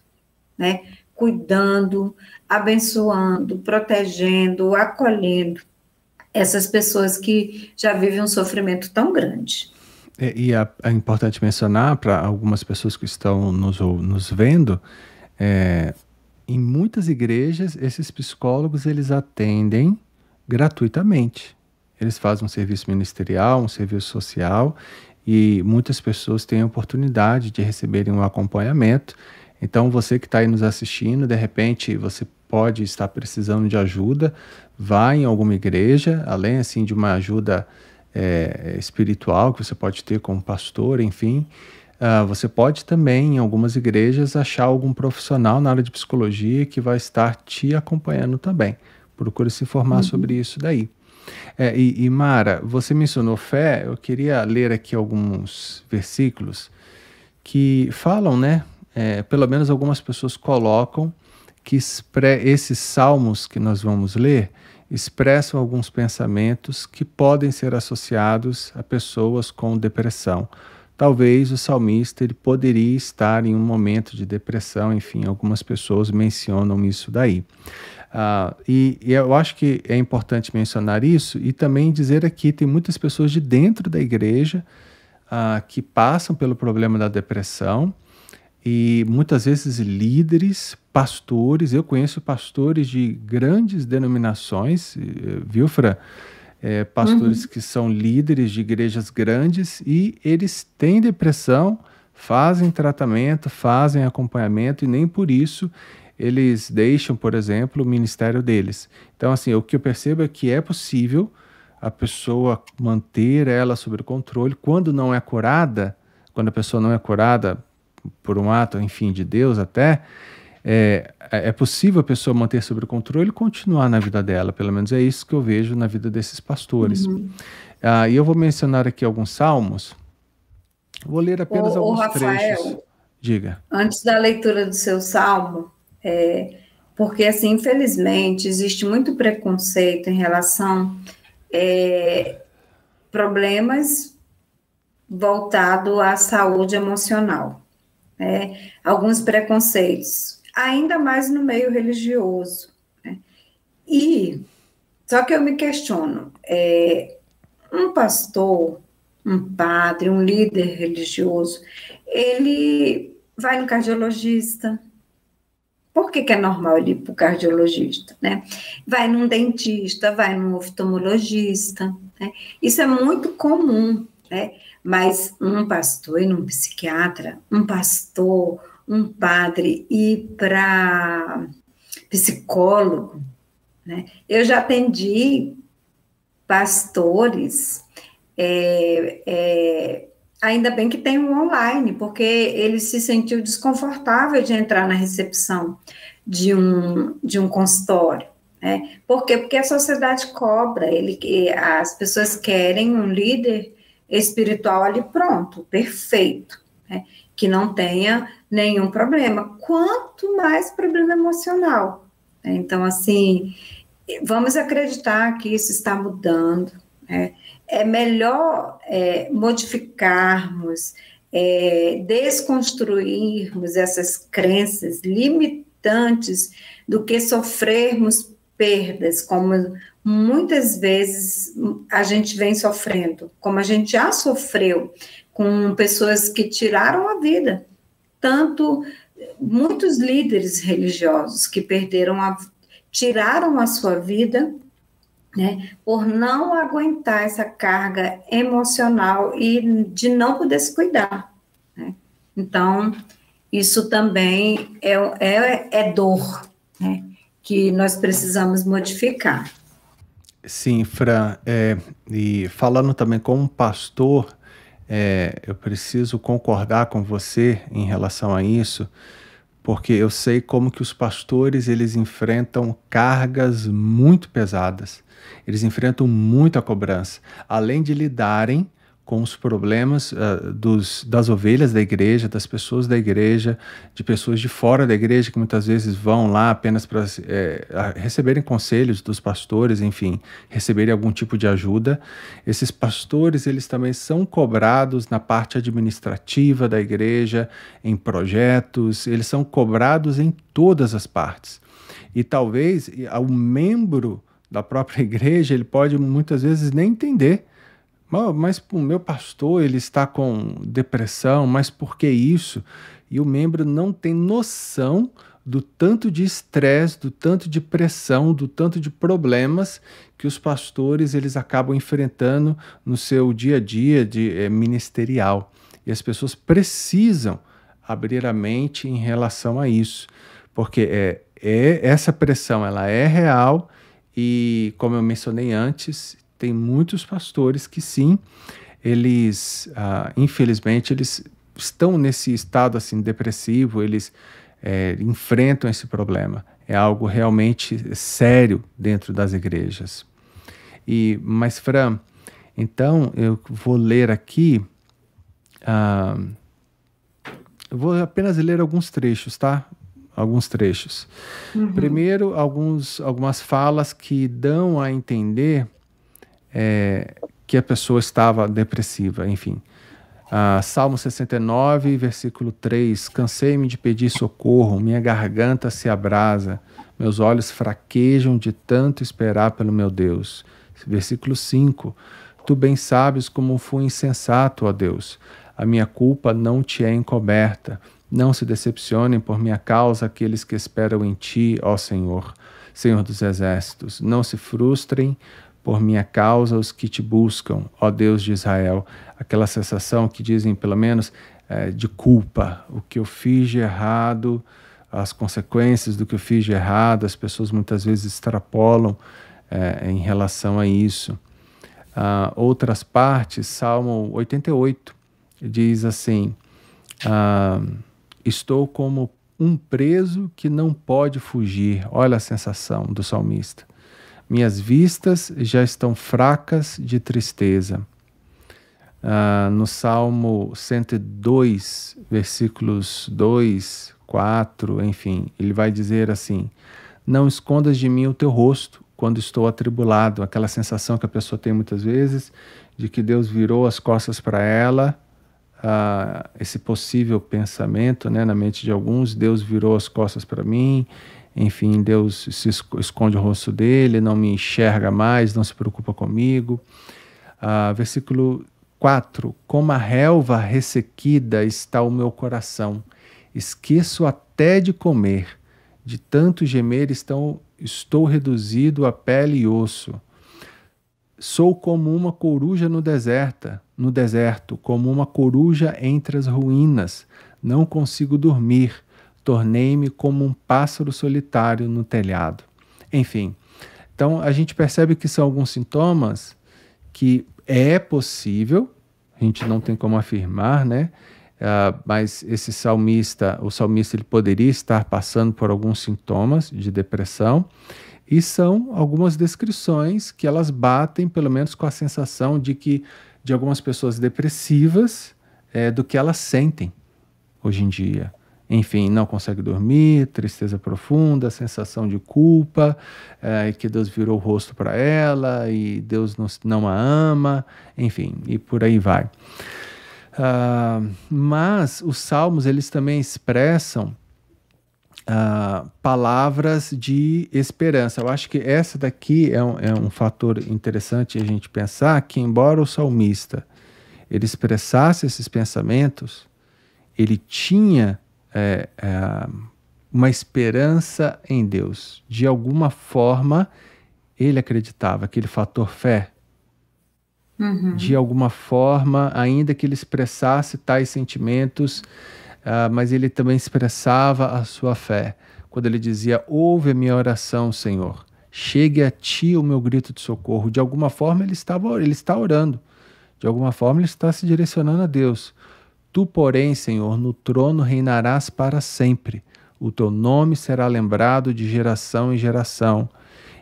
né? Cuidando, abençoando, protegendo, acolhendo essas pessoas que já vivem um sofrimento tão grande. É importante mencionar para algumas pessoas que estão nos vendo, em muitas igrejas, esses psicólogos, eles atendem gratuitamente. Eles fazem um serviço ministerial, um serviço social, e muitas pessoas têm a oportunidade de receberem um acompanhamento. Então, você que está aí nos assistindo, de repente, você pode estar precisando de ajuda, vá em alguma igreja, além assim de uma ajuda espiritual que você pode ter como pastor, enfim, você pode também, em algumas igrejas, achar algum profissional na área de psicologia que vai estar te acompanhando também. Procure se informar sobre isso daí. E Mara, você mencionou fé, eu queria ler aqui alguns versículos que falam, né, pelo menos algumas pessoas colocam que esses salmos que nós vamos ler expressam alguns pensamentos que podem ser associados a pessoas com depressão. Talvez o salmista ele poderia estar em um momento de depressão, enfim, algumas pessoas mencionam isso daí. E eu acho que é importante mencionar isso e também dizer aqui, tem muitas pessoas de dentro da igreja que passam pelo problema da depressão, e muitas vezes líderes, pastores. Eu conheço pastores de grandes denominações, viu, Fran? Pastores que são líderes de igrejas grandes e eles têm depressão, fazem tratamento, fazem acompanhamento e nem por isso eles deixam, por exemplo, o ministério deles. Então, assim, o que eu percebo é que é possível a pessoa manter ela sob controle quando não é curada, quando a pessoa não é curada por um ato, enfim, de Deus até, é possível a pessoa manter sob controle e continuar na vida dela. Pelo menos é isso que eu vejo na vida desses pastores. E eu vou mencionar aqui alguns salmos. Vou ler apenas alguns Rafael, trechos. Diga. Antes da leitura do seu salmo, porque, assim, infelizmente, existe muito preconceito em relação a problemas voltados à saúde emocional. Alguns preconceitos, ainda mais no meio religioso. Só que eu me questiono, um pastor, um padre, um líder religioso, ele vai no cardiologista. Por que é normal ele ir para o cardiologista, né? Vai num dentista, vai num oftalmologista, né? Isso é muito comum, né? Mas um pastor ir num psiquiatra, um pastor, um padre ir para psicólogo, né? Eu já atendi pastores, ainda bem que tem um online, porque ele se sentiu desconfortável de entrar na recepção de um consultório, né? Por quê? Porque a sociedade cobra, as pessoas querem um líder espiritual ali pronto, perfeito, né? Que não tenha nenhum problema, quanto mais problema emocional, né? Então, assim, vamos acreditar que isso está mudando, né? É melhor modificarmos, desconstruirmos essas crenças limitantes do que sofrermos perdas, como muitas vezes a gente vem sofrendo, como a gente já sofreu com pessoas que tiraram a vida, tanto muitos líderes religiosos que tiraram a sua vida, né, por não aguentar essa carga emocional e de não poder se cuidar, né? Então, isso também é dor, né, que nós precisamos modificar. Sim, Fran, e falando também como pastor, eu preciso concordar com você em relação a isso, porque eu sei como que os pastores eles enfrentam cargas muito pesadas, eles enfrentam muita cobrança, além de lidarem com os problemas das ovelhas da igreja, das pessoas da igreja, de pessoas de fora da igreja que muitas vezes vão lá apenas para receberem conselhos dos pastores, enfim, receberem algum tipo de ajuda. Esses pastores, eles também são cobrados na parte administrativa da igreja, em projetos, eles são cobrados em todas as partes. E talvez o membro da própria igreja, ele pode muitas vezes nem entender. Mas o meu pastor, ele está com depressão, mas por que isso? E o membro não tem noção do tanto de estresse, do tanto de pressão, do tanto de problemas que os pastores eles acabam enfrentando no seu dia a dia ministerial. E as pessoas precisam abrir a mente em relação a isso, porque essa pressão ela é real e, como eu mencionei antes, tem muitos pastores que sim, eles, infelizmente, eles estão nesse estado assim depressivo, eles enfrentam esse problema. É algo realmente sério dentro das igrejas. Mas, Fran, então eu vou ler aqui Eu vou apenas ler alguns trechos, tá? Alguns trechos. Primeiro, algumas falas que dão a entender que a pessoa estava depressiva, enfim. Salmo 69, versículo 3: cansei-me de pedir socorro, minha garganta se abrasa, meus olhos fraquejam de tanto esperar pelo meu Deus. Versículo 5: tu bem sabes como fui insensato, ó Deus, a minha culpa não te é encoberta. Não se decepcionem por minha causa aqueles que esperam em ti, ó Senhor, Senhor dos exércitos. Não se frustrem por minha causa os que te buscam, ó Deus de Israel. Aquela sensação que dizem, pelo menos, de culpa. O que eu fiz de errado, as consequências do que eu fiz de errado, as pessoas muitas vezes extrapolam em relação a isso. Outras partes, Salmo 88, diz assim: estou como um preso que não pode fugir. Olha a sensação do salmista. Minhas vistas já estão fracas de tristeza. No Salmo 102, versículos 2, 4, enfim, ele vai dizer assim: não escondas de mim o teu rosto quando estou atribulado. Aquela sensação que a pessoa tem muitas vezes de que Deus virou as costas para ela. Esse possível pensamento, né, na mente de alguns: Deus virou as costas para mim, enfim, Deus se esconde o rosto dele, não me enxerga mais, não se preocupa comigo. Versículo 4: como a relva ressequida está o meu coração, esqueço até de comer, de tanto gemer estou reduzido a pele e osso. Sou como uma coruja no deserto, como uma coruja entre as ruínas. Não consigo dormir. Tornei-me como um pássaro solitário no telhado. Enfim, então a gente percebe que são alguns sintomas que é possível, a gente não tem como afirmar, né? Mas o salmista ele poderia estar passando por alguns sintomas de depressão. E são algumas descrições que elas batem, pelo menos, com a sensação de algumas pessoas depressivas, do que elas sentem hoje em dia. Enfim, não consegue dormir, tristeza profunda, sensação de culpa, que Deus virou o rosto para ela e Deus não a ama, enfim, e por aí vai. Mas os salmos, eles também expressam palavras de esperança. Eu acho que essa daqui é um fator interessante a gente pensar, que embora o salmista ele expressasse esses pensamentos, ele tinha uma esperança em Deus. De alguma forma, ele acreditava, aquele fator fé. De alguma forma, ainda que ele expressasse tais sentimentos, mas ele também expressava a sua fé. Quando ele dizia: ouve a minha oração, Senhor, chegue a ti o meu grito de socorro. De alguma forma ele está orando, de alguma forma ele está se direcionando a Deus. Tu, porém, Senhor, no trono reinarás para sempre. O teu nome será lembrado de geração em geração.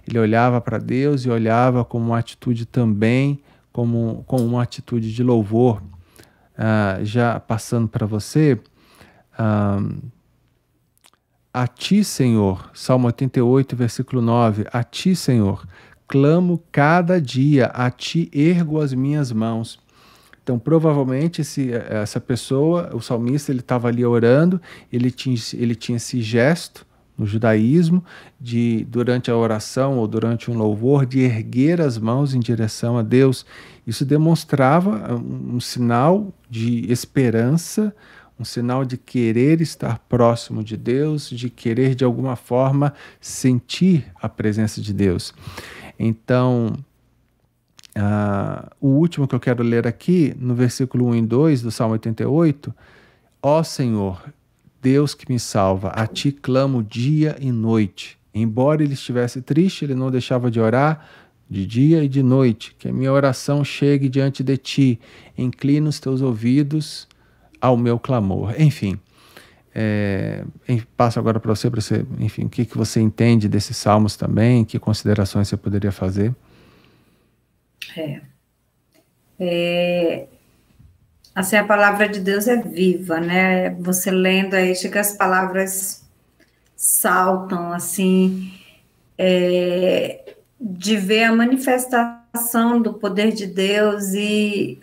Ele olhava para Deus e olhava com uma atitude também, como uma atitude de louvor. Já passando para você, a ti, Senhor, Salmo 88, versículo 9, a ti, Senhor, clamo cada dia, a ti ergo as minhas mãos. Então, provavelmente, essa pessoa, o salmista, ele estava ali orando, ele tinha esse gesto no judaísmo, durante a oração ou durante um louvor, de erguer as mãos em direção a Deus. Isso demonstrava um sinal de esperança, um sinal de querer estar próximo de Deus, de querer de alguma forma sentir a presença de Deus. Então, o último que eu quero ler aqui, no versículo 1 e 2 do Salmo 88, ó Senhor, Deus que me salva, a ti clamo dia e noite. Embora ele estivesse triste, ele não deixava de orar de dia e de noite, que a minha oração chegue diante de ti, inclina os teus ouvidos ao meu clamor. Enfim, passo agora para você, enfim, o que você entende desses salmos também, que considerações você poderia fazer? Assim, a palavra de Deus é viva, né? Você lendo aí, chega as palavras saltam, assim, de ver a manifestação do poder de Deus e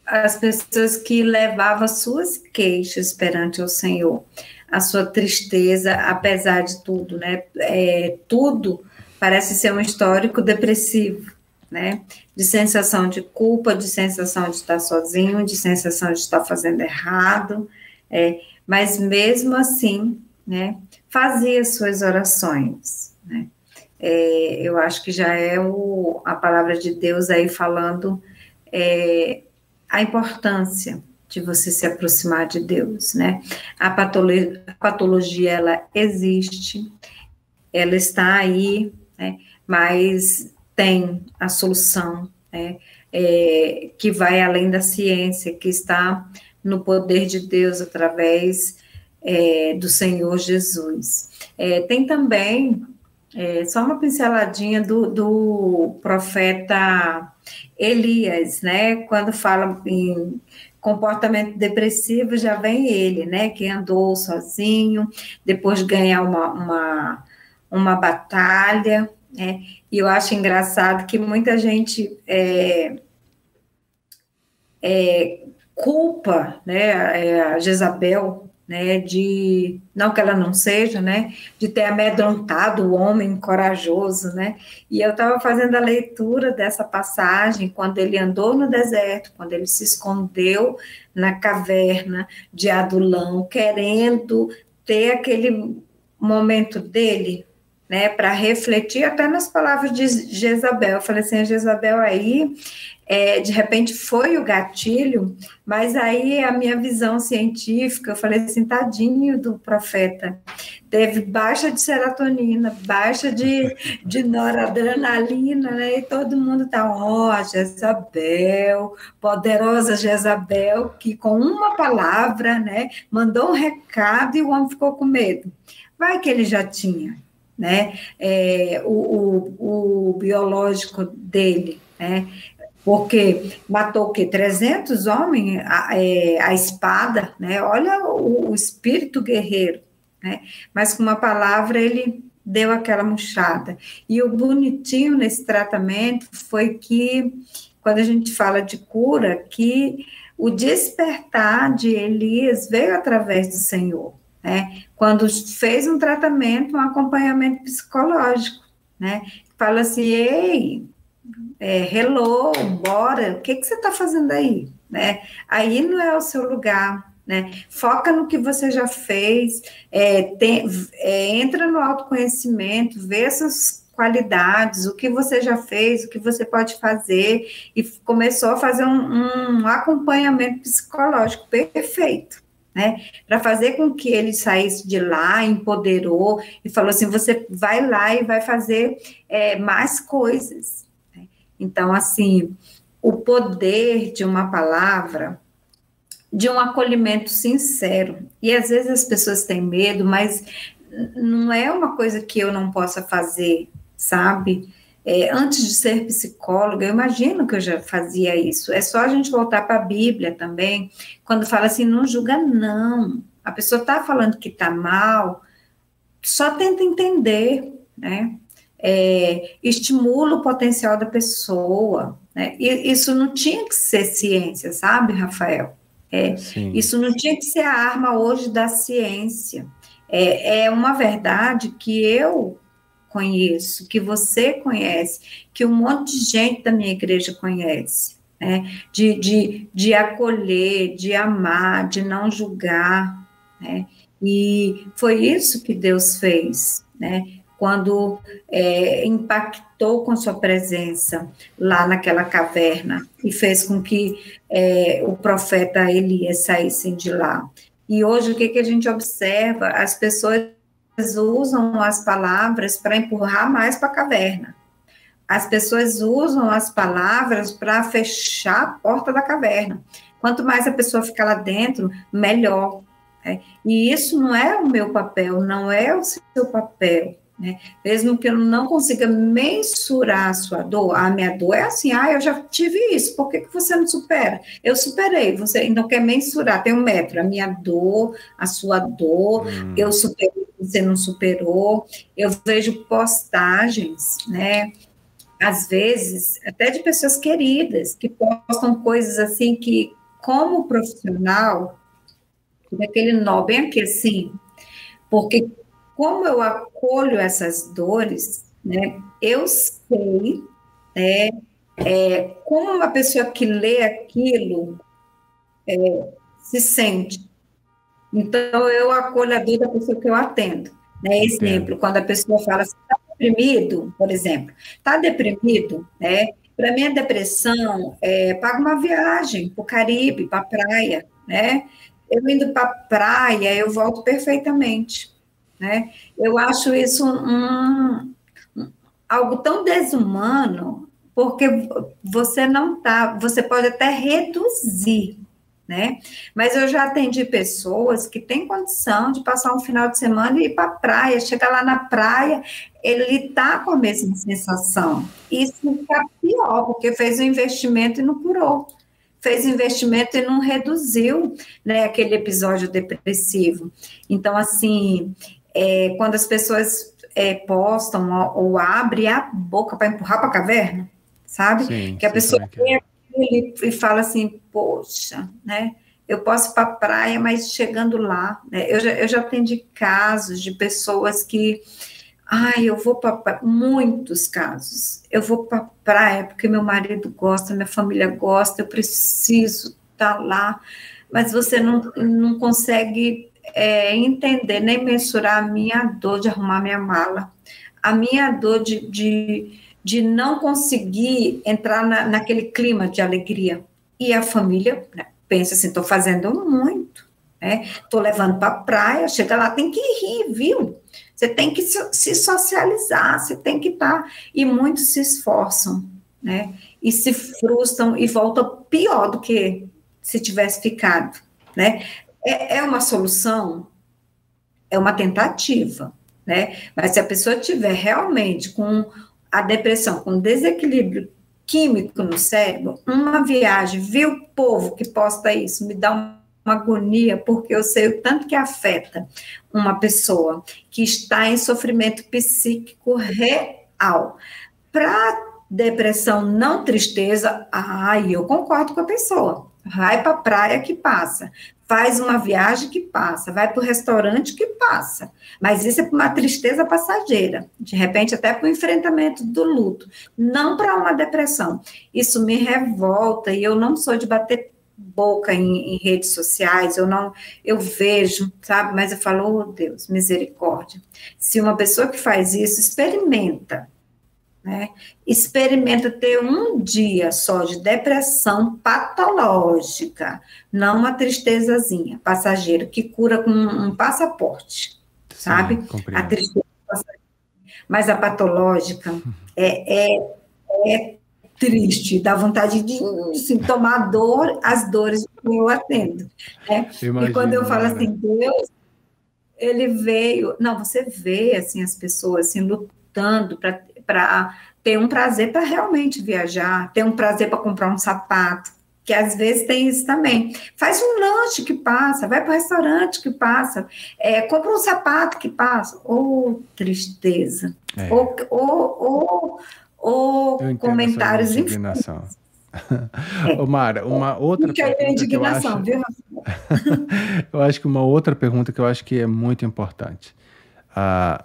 as pessoas que levavam suas queixas perante o Senhor, a sua tristeza, apesar de tudo, né? Tudo parece ser um histórico depressivo, né? De sensação de culpa, de sensação de estar sozinho, de sensação de estar fazendo errado, mas mesmo assim, né? Fazia suas orações, né? Eu acho que já é a palavra de Deus aí falando a importância de você se aproximar de Deus, né? A patologia, ela existe, ela está aí, né? Mas tem a solução, né? Que vai além da ciência, que está no poder de Deus através do Senhor Jesus. Tem também, só uma pinceladinha do profeta Elias, né? Quando fala em comportamento depressivo, já vem ele, né? Que andou sozinho, depois ganha uma batalha, né? E eu acho engraçado que muita gente culpa, né, a Jezabel, né, não que ela não seja, né, de ter amedrontado o homem corajoso, né, e eu estava fazendo a leitura dessa passagem, quando ele andou no deserto, quando ele se escondeu na caverna de Adulão, querendo ter aquele momento dele, né, para refletir até nas palavras de Jezabel. Eu falei assim, a Jezabel aí, de repente foi o gatilho, mas aí a minha visão científica, eu falei assim, tadinho do profeta, teve baixa de serotonina, baixa de noradrenalina, né, e todo mundo tá, Jezabel, poderosa Jezabel, que com uma palavra, né, mandou um recado e o homem ficou com medo. Vai que ele já tinha, né, o biológico dele, né, porque matou o quê? 300 homens a espada, né? Olha o espírito guerreiro, né? Mas com uma palavra ele deu aquela murchada. E o bonitinho nesse tratamento foi que, quando a gente fala de cura, que o despertar de Elias veio através do Senhor, né? Quando fez um tratamento, um acompanhamento psicológico, né? Fala assim, ei, hello, bora, o que você está fazendo aí? Né? Aí não é o seu lugar, né? Foca no que você já fez, entra no autoconhecimento, vê essas qualidades, o que você já fez, o que você pode fazer, e começou a fazer um acompanhamento psicológico perfeito, né, para fazer com que ele saísse de lá, empoderou, e falou assim, você vai lá e vai fazer mais coisas. Então, assim, o poder de uma palavra, de um acolhimento sincero, e às vezes as pessoas têm medo, mas não é uma coisa que eu não possa fazer, sabe? Antes de ser psicóloga, eu imagino que eu já fazia isso. É só a gente voltar para a Bíblia também, quando fala assim, não julga não. A pessoa está falando que está mal, só tenta entender, né? Estimula o potencial da pessoa, né? E isso não tinha que ser ciência, sabe, Rafael? Isso não tinha que ser a arma hoje da ciência. É uma verdade que eu conheço, que você conhece, que um monte de gente da minha igreja conhece, né? De acolher, de amar, de não julgar, né? E foi isso que Deus fez, né? Quando impactou com sua presença lá naquela caverna e fez com que o profeta Elias saísse de lá. E hoje, o que a gente observa? As pessoas usam as palavras para empurrar mais para a caverna. As pessoas usam as palavras para fechar a porta da caverna. Quanto mais a pessoa ficar lá dentro, melhor. E isso não é o meu papel, não é o seu papel. né? Mesmo que eu não consiga mensurar a sua dor, a minha dor é assim, eu já tive isso, por que você não supera? Eu superei, você ainda quer mensurar, tem um metro, a minha dor, a sua dor, eu superei, você não superou. Eu vejo postagens, né, às vezes, até de pessoas queridas, que postam coisas assim que, como profissional, daquele nó bem aqui assim, porque como eu acolho essas dores, né, eu sei, né, como uma pessoa que lê aquilo se sente. Então, eu acolho a dor da pessoa que eu atendo. Né? Entendo. Exemplo, quando a pessoa fala assim, está deprimido, por exemplo, está deprimido, né? Para mim, a depressão paga uma viagem para o Caribe, para a praia, né? Eu indo para a praia, eu volto perfeitamente, né? Eu acho isso algo tão desumano, porque você não tá, você pode até reduzir, né? Mas eu já atendi pessoas que têm condição de passar um final de semana e ir para a praia, chegar lá na praia, ele tá com a mesma sensação. Isso fica pior, porque fez um investimento e não curou. Fez investimento e não reduziu, né, aquele episódio depressivo. Então, assim, quando as pessoas postam ou abrem a boca para empurrar para a caverna, sabe? Sim, Que a sei como pessoa é que é. e fala assim, poxa, né? Eu posso ir para a praia, mas chegando lá, né? Eu já atendi casos de pessoas que, eu vou para muitos casos, eu vou para a praia porque meu marido gosta, minha família gosta, eu preciso estar lá, mas você não consegue entender nem mensurar a minha dor de arrumar minha mala, a minha dor de não conseguir entrar naquele clima de alegria. E a família, né, pensa assim, estou fazendo muito, né? Estou levando para a praia, chega lá, tem que rir, viu? Você tem que se socializar, você tem que estar. E muitos se esforçam, né? E se frustram e voltam pior do que se tivesse ficado, né? É uma solução, é uma tentativa, né? Mas se a pessoa tiver realmente com a depressão, com desequilíbrio químico no cérebro, uma viagem, viu o povo que posta isso, me dá uma agonia, porque eu sei o tanto que afeta uma pessoa que está em sofrimento psíquico real. Para depressão, não tristeza, eu concordo com a pessoa. Vai para a praia que passa, faz uma viagem que passa, vai para o restaurante que passa. Mas isso é para uma tristeza passageira, de repente até para o enfrentamento do luto, não para uma depressão. Isso me revolta e eu não sou de bater boca em redes sociais, eu vejo, sabe? Mas eu falo, oh Deus, misericórdia. Se uma pessoa que faz isso experimenta, né? Experimenta ter um dia só de depressão patológica, não uma tristezazinha passageira, que cura com um passaporte, sabe? Sim, A compreendo. tristeza passageira. Mas a patológica é triste, dá vontade de assim, tomar dor, as dores que eu atendo. Né? E quando eu Imagino, falo Mara. assim, Deus, ele veio. Não, você vê assim, as pessoas assim, lutando para ter um prazer para realmente viajar, ter um prazer para comprar um sapato, que às vezes tem isso também. Faz um lanche que passa, vai para o restaurante que passa, compra um sapato que passa. Oh, tristeza. Eu Ou entendo a sua comentários indignação. infames. É. Ô, Mara, uma outra Fica aí a pergunta que eu indignação, acho, viu? eu acho que uma outra pergunta que eu acho que é muito importante. A,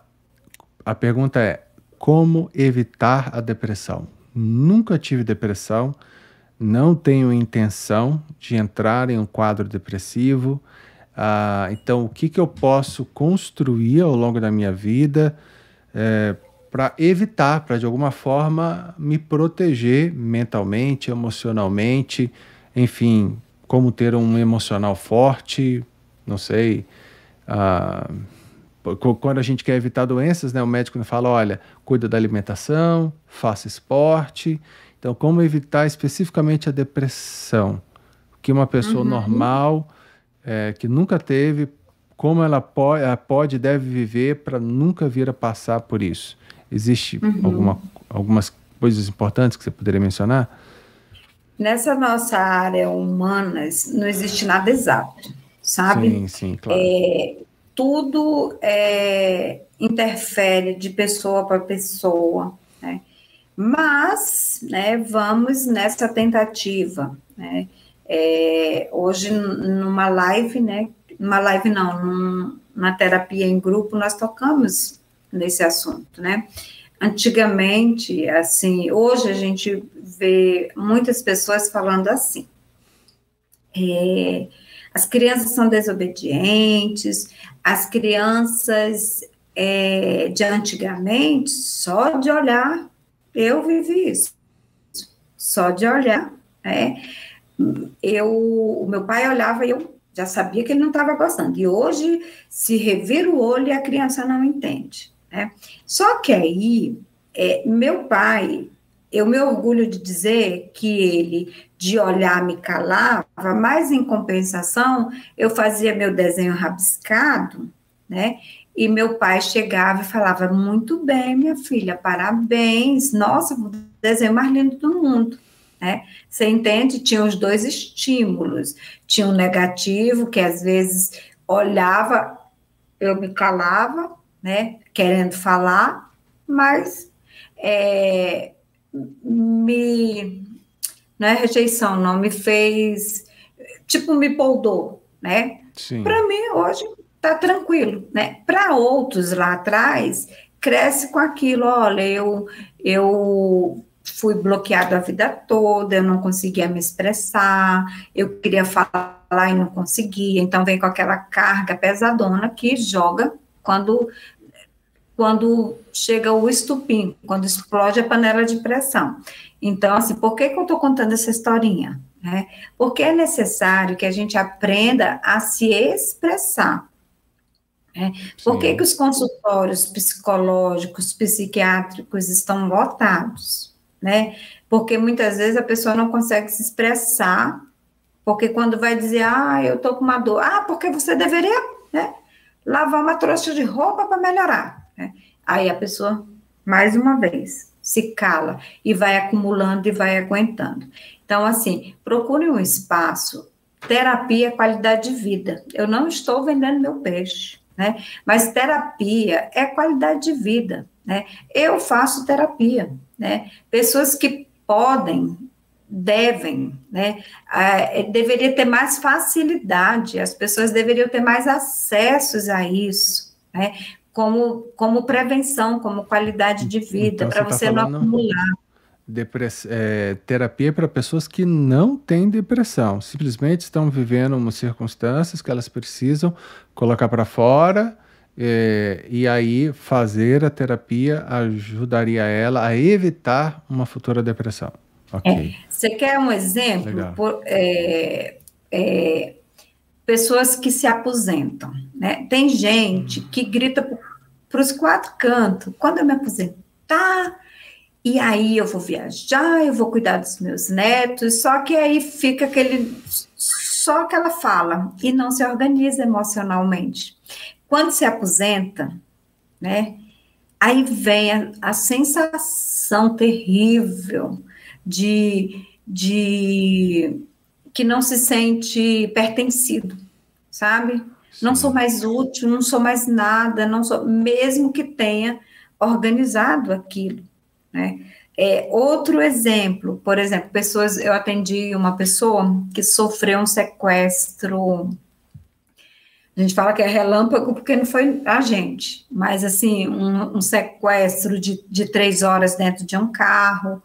a pergunta é: como evitar a depressão? Nunca tive depressão, não tenho intenção de entrar em um quadro depressivo. Então, o que que eu posso construir ao longo da minha vida para evitar, para de alguma forma me proteger mentalmente, emocionalmente, enfim, como ter um emocional forte, não sei. ah, Quando a gente quer evitar doenças, né, o médico nos fala, olha, cuida da alimentação, faça esporte. Então, como evitar especificamente a depressão? Que uma pessoa normal, que nunca teve, como ela pode e deve viver para nunca vir a passar por isso? Existe algumas coisas importantes que você poderia mencionar? Nessa nossa área humanas, não existe nada exato, sabe? Sim, sim, claro. Tudo interfere de pessoa para pessoa, né? Mas, né, vamos nessa tentativa, né? Hoje, numa live, né? Numa live não, na terapia em grupo, nós tocamos nesse assunto, né? Antigamente, assim, hoje a gente vê muitas pessoas falando assim, as crianças são desobedientes, as crianças de antigamente, só de olhar, eu vivi isso, só de olhar, né? O meu pai olhava e eu já sabia que ele não estava gostando, e hoje se revira o olho e a criança não entende, né? Só que aí, meu pai, eu me orgulho de dizer que ele, de olhar, me calava, mas em compensação, eu fazia meu desenho rabiscado, né? E meu pai chegava e falava, muito bem, minha filha, parabéns, nossa, o desenho mais lindo do mundo, né? Você entende? Tinha os dois estímulos, tinha um negativo, que às vezes olhava, eu me calava, né, querendo falar, mas me, não é rejeição, não, me fez, tipo, me poldou, né? Sim. Para mim, hoje, tá tranquilo, né? Para outros lá atrás, cresce com aquilo, olha, eu fui bloqueado a vida toda, eu não conseguia me expressar, eu queria falar e não conseguia, então vem com aquela carga pesadona que joga quando chega o estupim, quando explode a panela de pressão. Então, assim, por que eu estou contando essa historinha? Né? Porque é necessário que a gente aprenda a se expressar. Né? Por que Sim. os consultórios psicológicos, psiquiátricos estão lotados? Né? Porque muitas vezes a pessoa não consegue se expressar, porque quando vai dizer, eu estou com uma dor, porque você deveria, né, lavar uma trouxa de roupa para melhorar. Né? Aí a pessoa, mais uma vez, se cala e vai acumulando e vai aguentando. Então, assim, procure um espaço, terapia é qualidade de vida. Eu não estou vendendo meu peixe, né? Mas terapia é qualidade de vida, né? Eu faço terapia, né? Pessoas que podem, devem, né? Deveria ter mais facilidade, as pessoas deveriam ter mais acessos a isso, né? Como prevenção, como qualidade de vida, Então para você está você não falando acumular. terapia para pessoas que não têm depressão, simplesmente estão vivendo umas circunstâncias que elas precisam colocar para fora, e aí fazer a terapia ajudaria ela a evitar uma futura depressão. Ok, Você quer um exemplo? legal. Pessoas que se aposentam, né? Tem gente que grita para os quatro cantos, quando eu me aposentar, e aí eu vou viajar, eu vou cuidar dos meus netos, só que aí fica só aquela fala, e não se organiza emocionalmente. Quando se aposenta, né, aí vem a sensação terrível de que não se sente pertencido, sabe? Não sou Sim, mais útil, não sou mais nada, não sou, mesmo que tenha organizado aquilo, né? Outro exemplo, por exemplo, eu atendi uma pessoa que sofreu um sequestro, a gente fala que é relâmpago porque não foi a gente, mas assim, um sequestro de 3 horas dentro de um carro,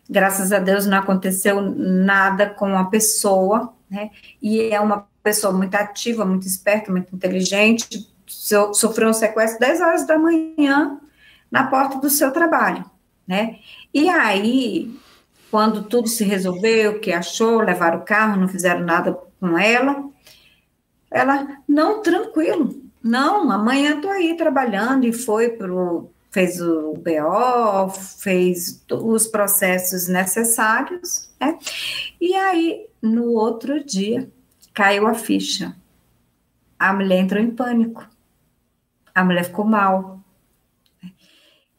graças a Deus não aconteceu nada com a pessoa, né? E é uma pessoa muito ativa, muito esperta, muito inteligente, sofreu um sequestro 10 horas da manhã na porta do seu trabalho, né? E aí, quando tudo se resolveu, que achou, levaram o carro, não fizeram nada com ela, não, tranquilo, não, amanhã estou aí trabalhando, e fez o BO, fez os processos necessários, né? E aí, no outro dia, caiu a ficha. A mulher entrou em pânico, a mulher ficou mal.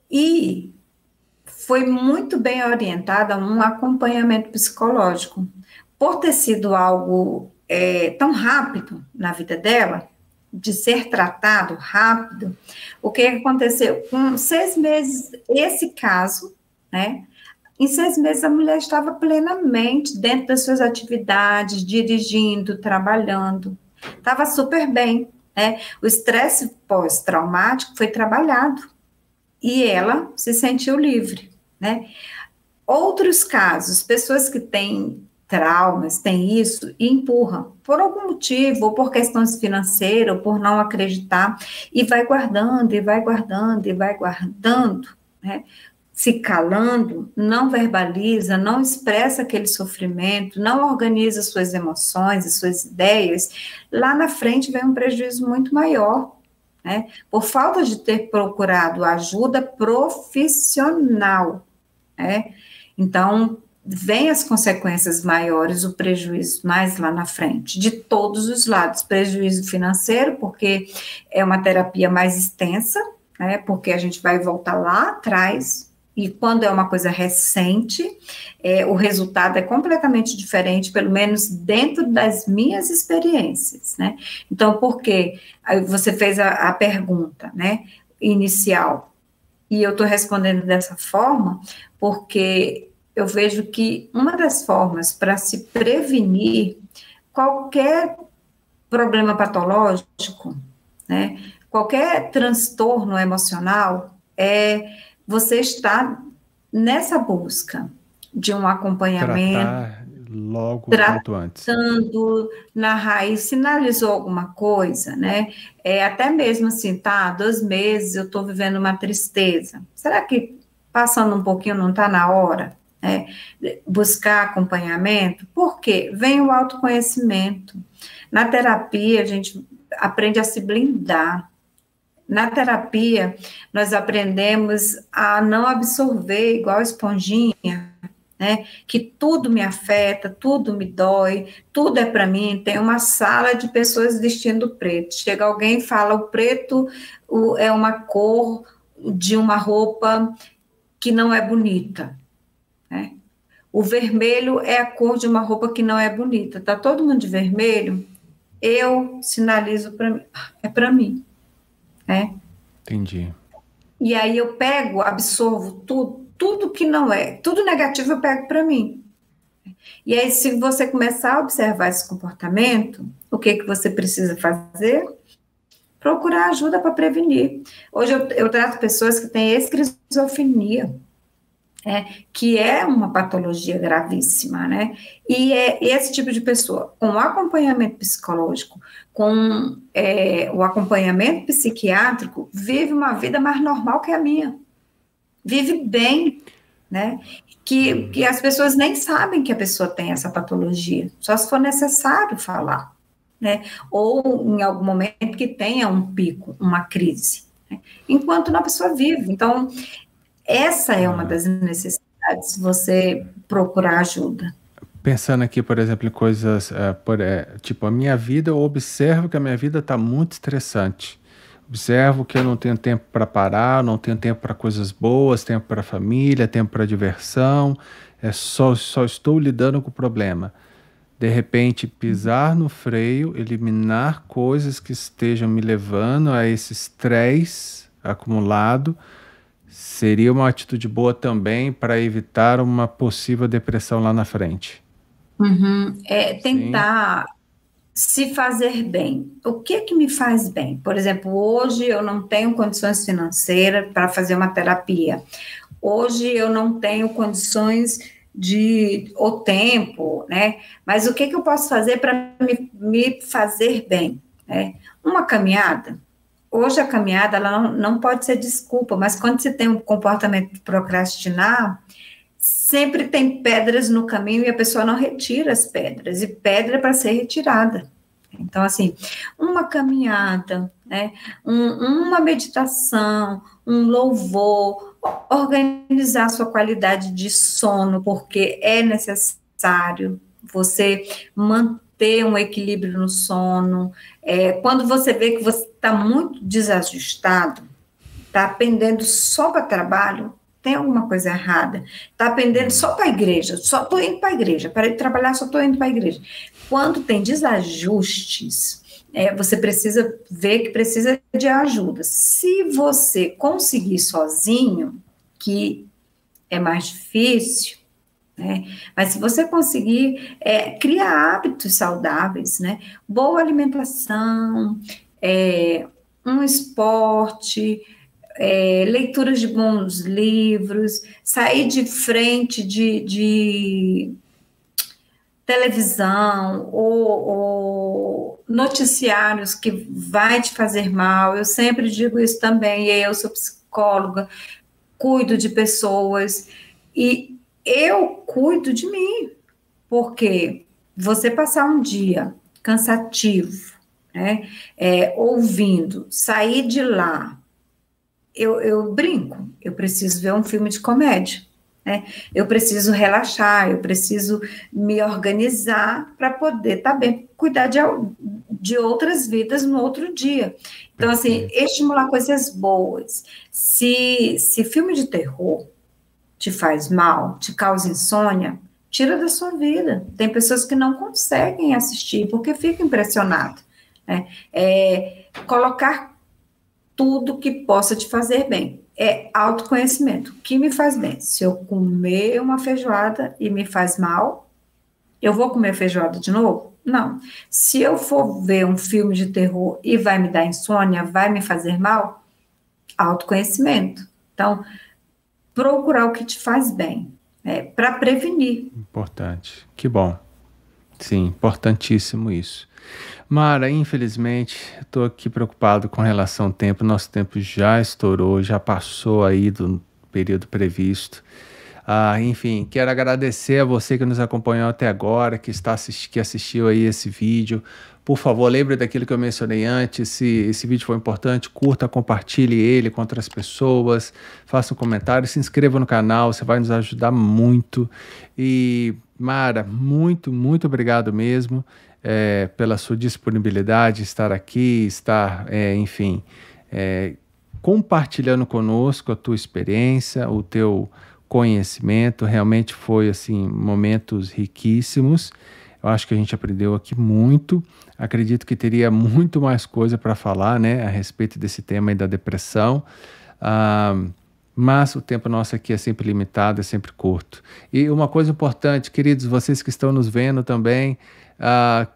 E foi muito bem orientada a um acompanhamento psicológico. Por ter sido algo tão rápido na vida dela, de ser tratado rápido, o que aconteceu? Com 6 meses, esse caso, né? Em 6 meses, a mulher estava plenamente dentro das suas atividades, dirigindo, trabalhando. Estava super bem, né? O estresse pós-traumático foi trabalhado e ela se sentiu livre, né? Outros casos, pessoas que têm traumas, têm isso e empurram, por algum motivo, ou por questões financeiras, ou por não acreditar, e vai guardando, e vai guardando, e vai guardando, né? Se calando, não verbaliza, não expressa aquele sofrimento, não organiza suas emoções e suas ideias, lá na frente vem um prejuízo muito maior, né? Por falta de ter procurado ajuda profissional, né? Então, vem as consequências maiores, o prejuízo mais lá na frente, de todos os lados, prejuízo financeiro, porque é uma terapia mais extensa, né? Porque a gente vai voltar lá atrás, e quando é uma coisa recente, o resultado é completamente diferente, pelo menos dentro das minhas experiências, né? Então, por quê? Aí você fez a pergunta, né, inicial, e eu estou respondendo dessa forma, porque eu vejo que uma das formas para se prevenir qualquer problema patológico, né, qualquer transtorno emocional, é você estar nessa busca de um acompanhamento, Tratar logo o quanto antes. tratando na raiz, sinalizou alguma coisa, né? Até mesmo assim, tá, 2 meses eu estou vivendo uma tristeza. Será que passando um pouquinho não está na hora? Buscar acompanhamento? Por quê? Vem o autoconhecimento. Na terapia, a gente aprende a se blindar. Na terapia, nós aprendemos a não absorver igual esponjinha, né? Que tudo me afeta, tudo me dói, tudo é para mim. Tem uma sala de pessoas vestindo preto. Chega alguém e fala: o preto é uma cor de uma roupa que não é bonita, né? O vermelho é a cor de uma roupa que não é bonita. Tá todo mundo de vermelho? Eu sinalizo para mim, é para mim. Entendi. E aí eu pego, absorvo tudo que não é, tudo negativo eu pego para mim. E aí, se você começar a observar esse comportamento, o que você precisa fazer? Procurar ajuda para prevenir. Hoje eu trato pessoas que têm esquizofrenia, que é uma patologia gravíssima, né? E esse tipo de pessoa, com acompanhamento psicológico, com o acompanhamento psiquiátrico, vive uma vida mais normal que a minha. Vive bem, né? Que as pessoas nem sabem que a pessoa tem essa patologia, só se for necessário falar, né? Ou em algum momento que tenha um pico, uma crise, né? Enquanto a pessoa vive. Então, essa é uma das necessidades, você procurar ajuda. Pensando aqui, por exemplo, em coisas, tipo, a minha vida, eu observo que a minha vida está muito estressante. Observo que eu não tenho tempo para parar, não tenho tempo para coisas boas, tempo para família, tempo para diversão, só estou lidando com o problema. De repente, pisar no freio, eliminar coisas que estejam me levando a esse estresse acumulado, seria uma atitude boa também para evitar uma possível depressão lá na frente. Tentar se fazer bem. O que me faz bem? Por exemplo, hoje eu não tenho condições financeiras para fazer uma terapia. Hoje eu não tenho condições o tempo, né? Mas o que eu posso fazer para me fazer bem, né? Uma caminhada. Hoje a caminhada ela não pode ser desculpa, mas quando você tem um comportamento de procrastinar, sempre tem pedras no caminho e a pessoa não retira as pedras, e pedra é para ser retirada. Então, assim, uma caminhada, né, uma meditação, um louvor, organizar sua qualidade de sono, porque é necessário você manter ter um equilíbrio no sono. Quando você vê que você está muito desajustado, está pendendo só para trabalho, tem alguma coisa errada. Está pendendo só para a igreja, só estou indo para a igreja, parei de trabalhar, só estou indo para a igreja. Quando tem desajustes, você precisa ver que precisa de ajuda. Se você conseguir sozinho, que é mais difícil, né? Mas se você conseguir criar hábitos saudáveis, né? Boa alimentação, um esporte, leituras de bons livros, sair de frente de televisão ou noticiários que vai te fazer mal. Eu sempre digo isso também, eu sou psicóloga, cuido de pessoas e eu cuido de mim, porque você passar um dia cansativo, né, ouvindo, sair de lá, eu brinco, eu preciso ver um filme de comédia, né? Eu preciso relaxar, eu preciso me organizar para poder estar bem, cuidar de outras vidas no outro dia. Então, assim, estimular coisas boas. Se filme de terror te faz mal, te causa insônia, tira da sua vida. Tem pessoas que não conseguem assistir porque ficam impressionadas, né? Colocar tudo que possa te fazer bem. Autoconhecimento. O que me faz bem? Se eu comer uma feijoada e me faz mal, eu vou comer feijoada de novo? Não. Se eu for ver um filme de terror e vai me dar insônia, vai me fazer mal, autoconhecimento. Então, procurar o que te faz bem, para prevenir. Importante. Que bom. Sim, importantíssimo isso. Mara, infelizmente, estou aqui preocupado com relação ao tempo. Nosso tempo já estourou, já passou aí do período previsto. Enfim, quero agradecer a você que nos acompanhou até agora, que assistiu aí esse vídeo. Por favor, lembre daquilo que eu mencionei antes. Se esse vídeo for importante, curta, compartilhe ele com outras pessoas, faça um comentário, se inscreva no canal, você vai nos ajudar muito. E, Mara, muito, muito obrigado mesmo pela sua disponibilidade, estar aqui, enfim, compartilhando conosco a tua experiência, o teu conhecimento. Realmente foi, assim, momentos riquíssimos. Eu acho que a gente aprendeu aqui muito. Acredito que teria muito mais coisa para falar, né, a respeito desse tema aí da depressão. Mas o tempo nosso aqui é sempre limitado, é sempre curto. E uma coisa importante, queridos, vocês que estão nos vendo também,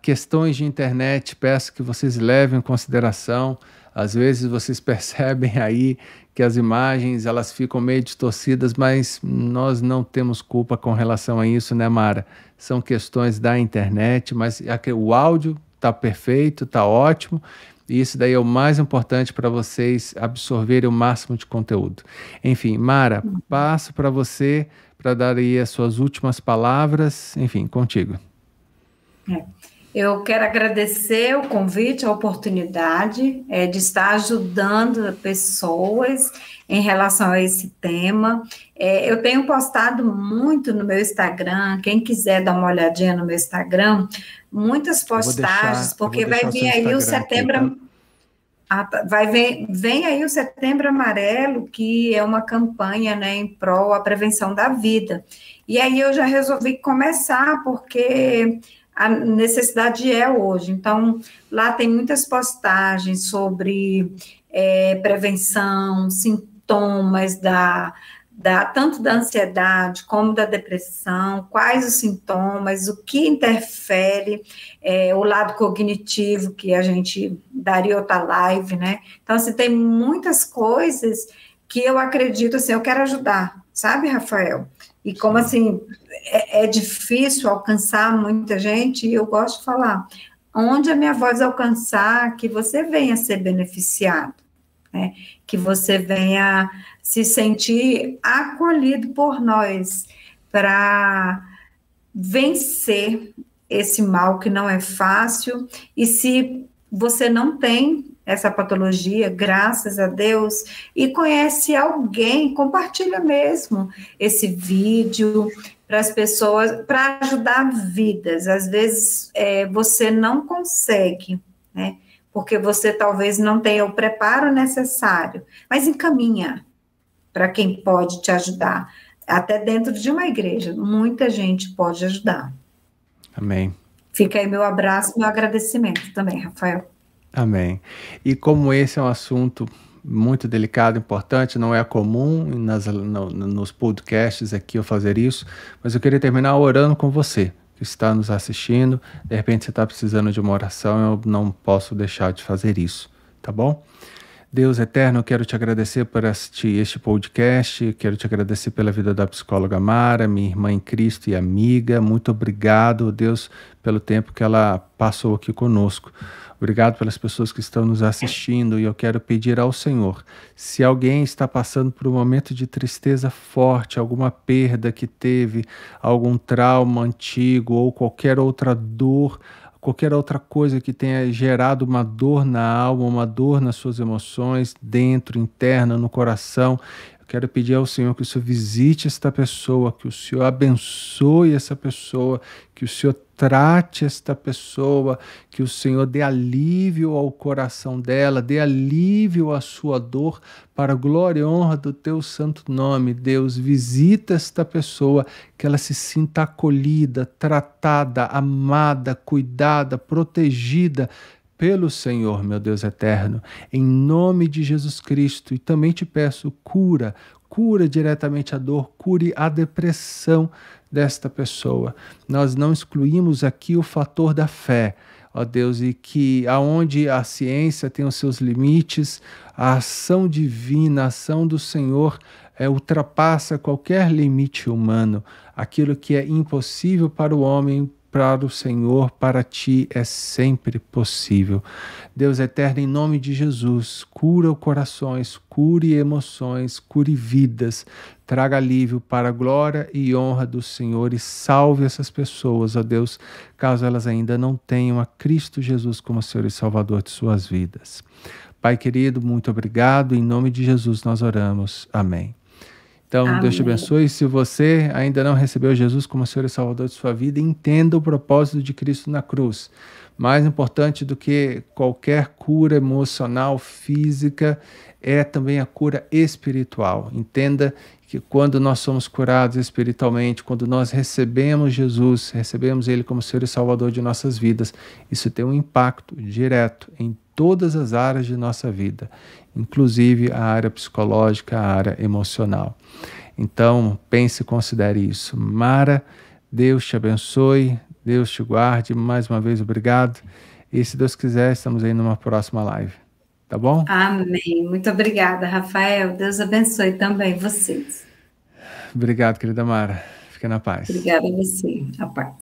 questões de internet, peço que vocês levem em consideração. Às vezes vocês percebem aí que as imagens elas ficam meio distorcidas, mas nós não temos culpa com relação a isso, né, Mara? São questões da internet, mas o áudio está perfeito, está ótimo, e isso daí é o mais importante para vocês absorverem o máximo de conteúdo. Enfim, Mara, passo para você para dar aí as suas últimas palavras, enfim, contigo. Eu quero agradecer o convite, a oportunidade de estar ajudando pessoas em relação a esse tema. Eu tenho postado muito no meu Instagram, quem quiser dar uma olhadinha no meu Instagram, muitas postagens, porque vai vir aí o setembro... Vem aí o Setembro Amarelo, que é uma campanha, né, em prol à prevenção da vida. E aí eu já resolvi começar, porque a necessidade é hoje. Então, lá tem muitas postagens sobre prevenção, sintomas tanto da ansiedade como da depressão, quais os sintomas, o que interfere, o lado cognitivo, que a gente daria outra live, né? Então, assim, tem muitas coisas que eu acredito, assim, eu quero ajudar, sabe, Rafael? E como, assim, é difícil alcançar muita gente, e eu gosto de falar, onde a minha voz alcançar, que você venha ser beneficiado, né? Que você venha se sentir acolhido por nós para vencer esse mal que não é fácil. E se você não tem essa patologia, graças a Deus, e conhece alguém, compartilha mesmo esse vídeo, para as pessoas, para ajudar vidas. Às vezes você não consegue, né? Porque você talvez não tenha o preparo necessário, mas encaminha para quem pode te ajudar. Até dentro de uma igreja, muita gente pode ajudar. Amém. Fica aí meu abraço, meu agradecimento também, Rafael. Amém. E como esse é um assunto muito delicado, importante, não é comum nos podcasts aqui eu fazer isso, mas eu queria terminar orando com você, que está nos assistindo. De repente você está precisando de uma oração, eu não posso deixar de fazer isso, tá bom? Deus eterno, eu quero te agradecer por este podcast, quero te agradecer pela vida da psicóloga Mara, minha irmã em Cristo e amiga. Muito obrigado, Deus, pelo tempo que ela passou aqui conosco. Obrigado pelas pessoas que estão nos assistindo, e eu quero pedir ao Senhor, se alguém está passando por um momento de tristeza forte, alguma perda que teve, algum trauma antigo ou qualquer outra dor, qualquer outra coisa que tenha gerado uma dor na alma, uma dor nas suas emoções, dentro, interna, no coração, eu quero pedir ao Senhor que o Senhor visite esta pessoa, que o Senhor abençoe essa pessoa, que o Senhor trate esta pessoa, que o Senhor dê alívio ao coração dela, dê alívio à sua dor, para a glória e honra do teu santo nome. Deus, visita esta pessoa, que ela se sinta acolhida, tratada, amada, cuidada, protegida pelo Senhor, meu Deus eterno, em nome de Jesus Cristo. E também te peço, cura diretamente a dor, cure a depressão desta pessoa. Nós não excluímos aqui o fator da fé, ó Deus, e que aonde a ciência tem os seus limites, a ação divina, a ação do Senhor ultrapassa qualquer limite humano. Aquilo que é impossível para o homem, para o Senhor, para ti é sempre possível. Deus eterno, em nome de Jesus, cura corações, cure emoções, cure vidas, traga alívio para a glória e honra do Senhor e salve essas pessoas, ó Deus, caso elas ainda não tenham a Cristo Jesus como Senhor e Salvador de suas vidas. Pai querido, muito obrigado, em nome de Jesus nós oramos. Amém. Então, amém. Deus te abençoe. Se você ainda não recebeu Jesus como Senhor e Salvador de sua vida, entenda o propósito de Cristo na cruz. Mais importante do que qualquer cura emocional, física, é também a cura espiritual. Entenda que quando nós somos curados espiritualmente, quando nós recebemos Jesus, recebemos Ele como Senhor e Salvador de nossas vidas, isso tem um impacto direto em todas as áreas de nossa vida, inclusive a área psicológica, a área emocional. Então, pense e considere isso. Mara, Deus te abençoe, Deus te guarde. Mais uma vez, obrigado. E se Deus quiser, estamos aí numa próxima live. Tá bom? Amém. Muito obrigada, Rafael. Deus abençoe também vocês. Obrigado, querida Mara. Fique na paz. Obrigada a você. A paz.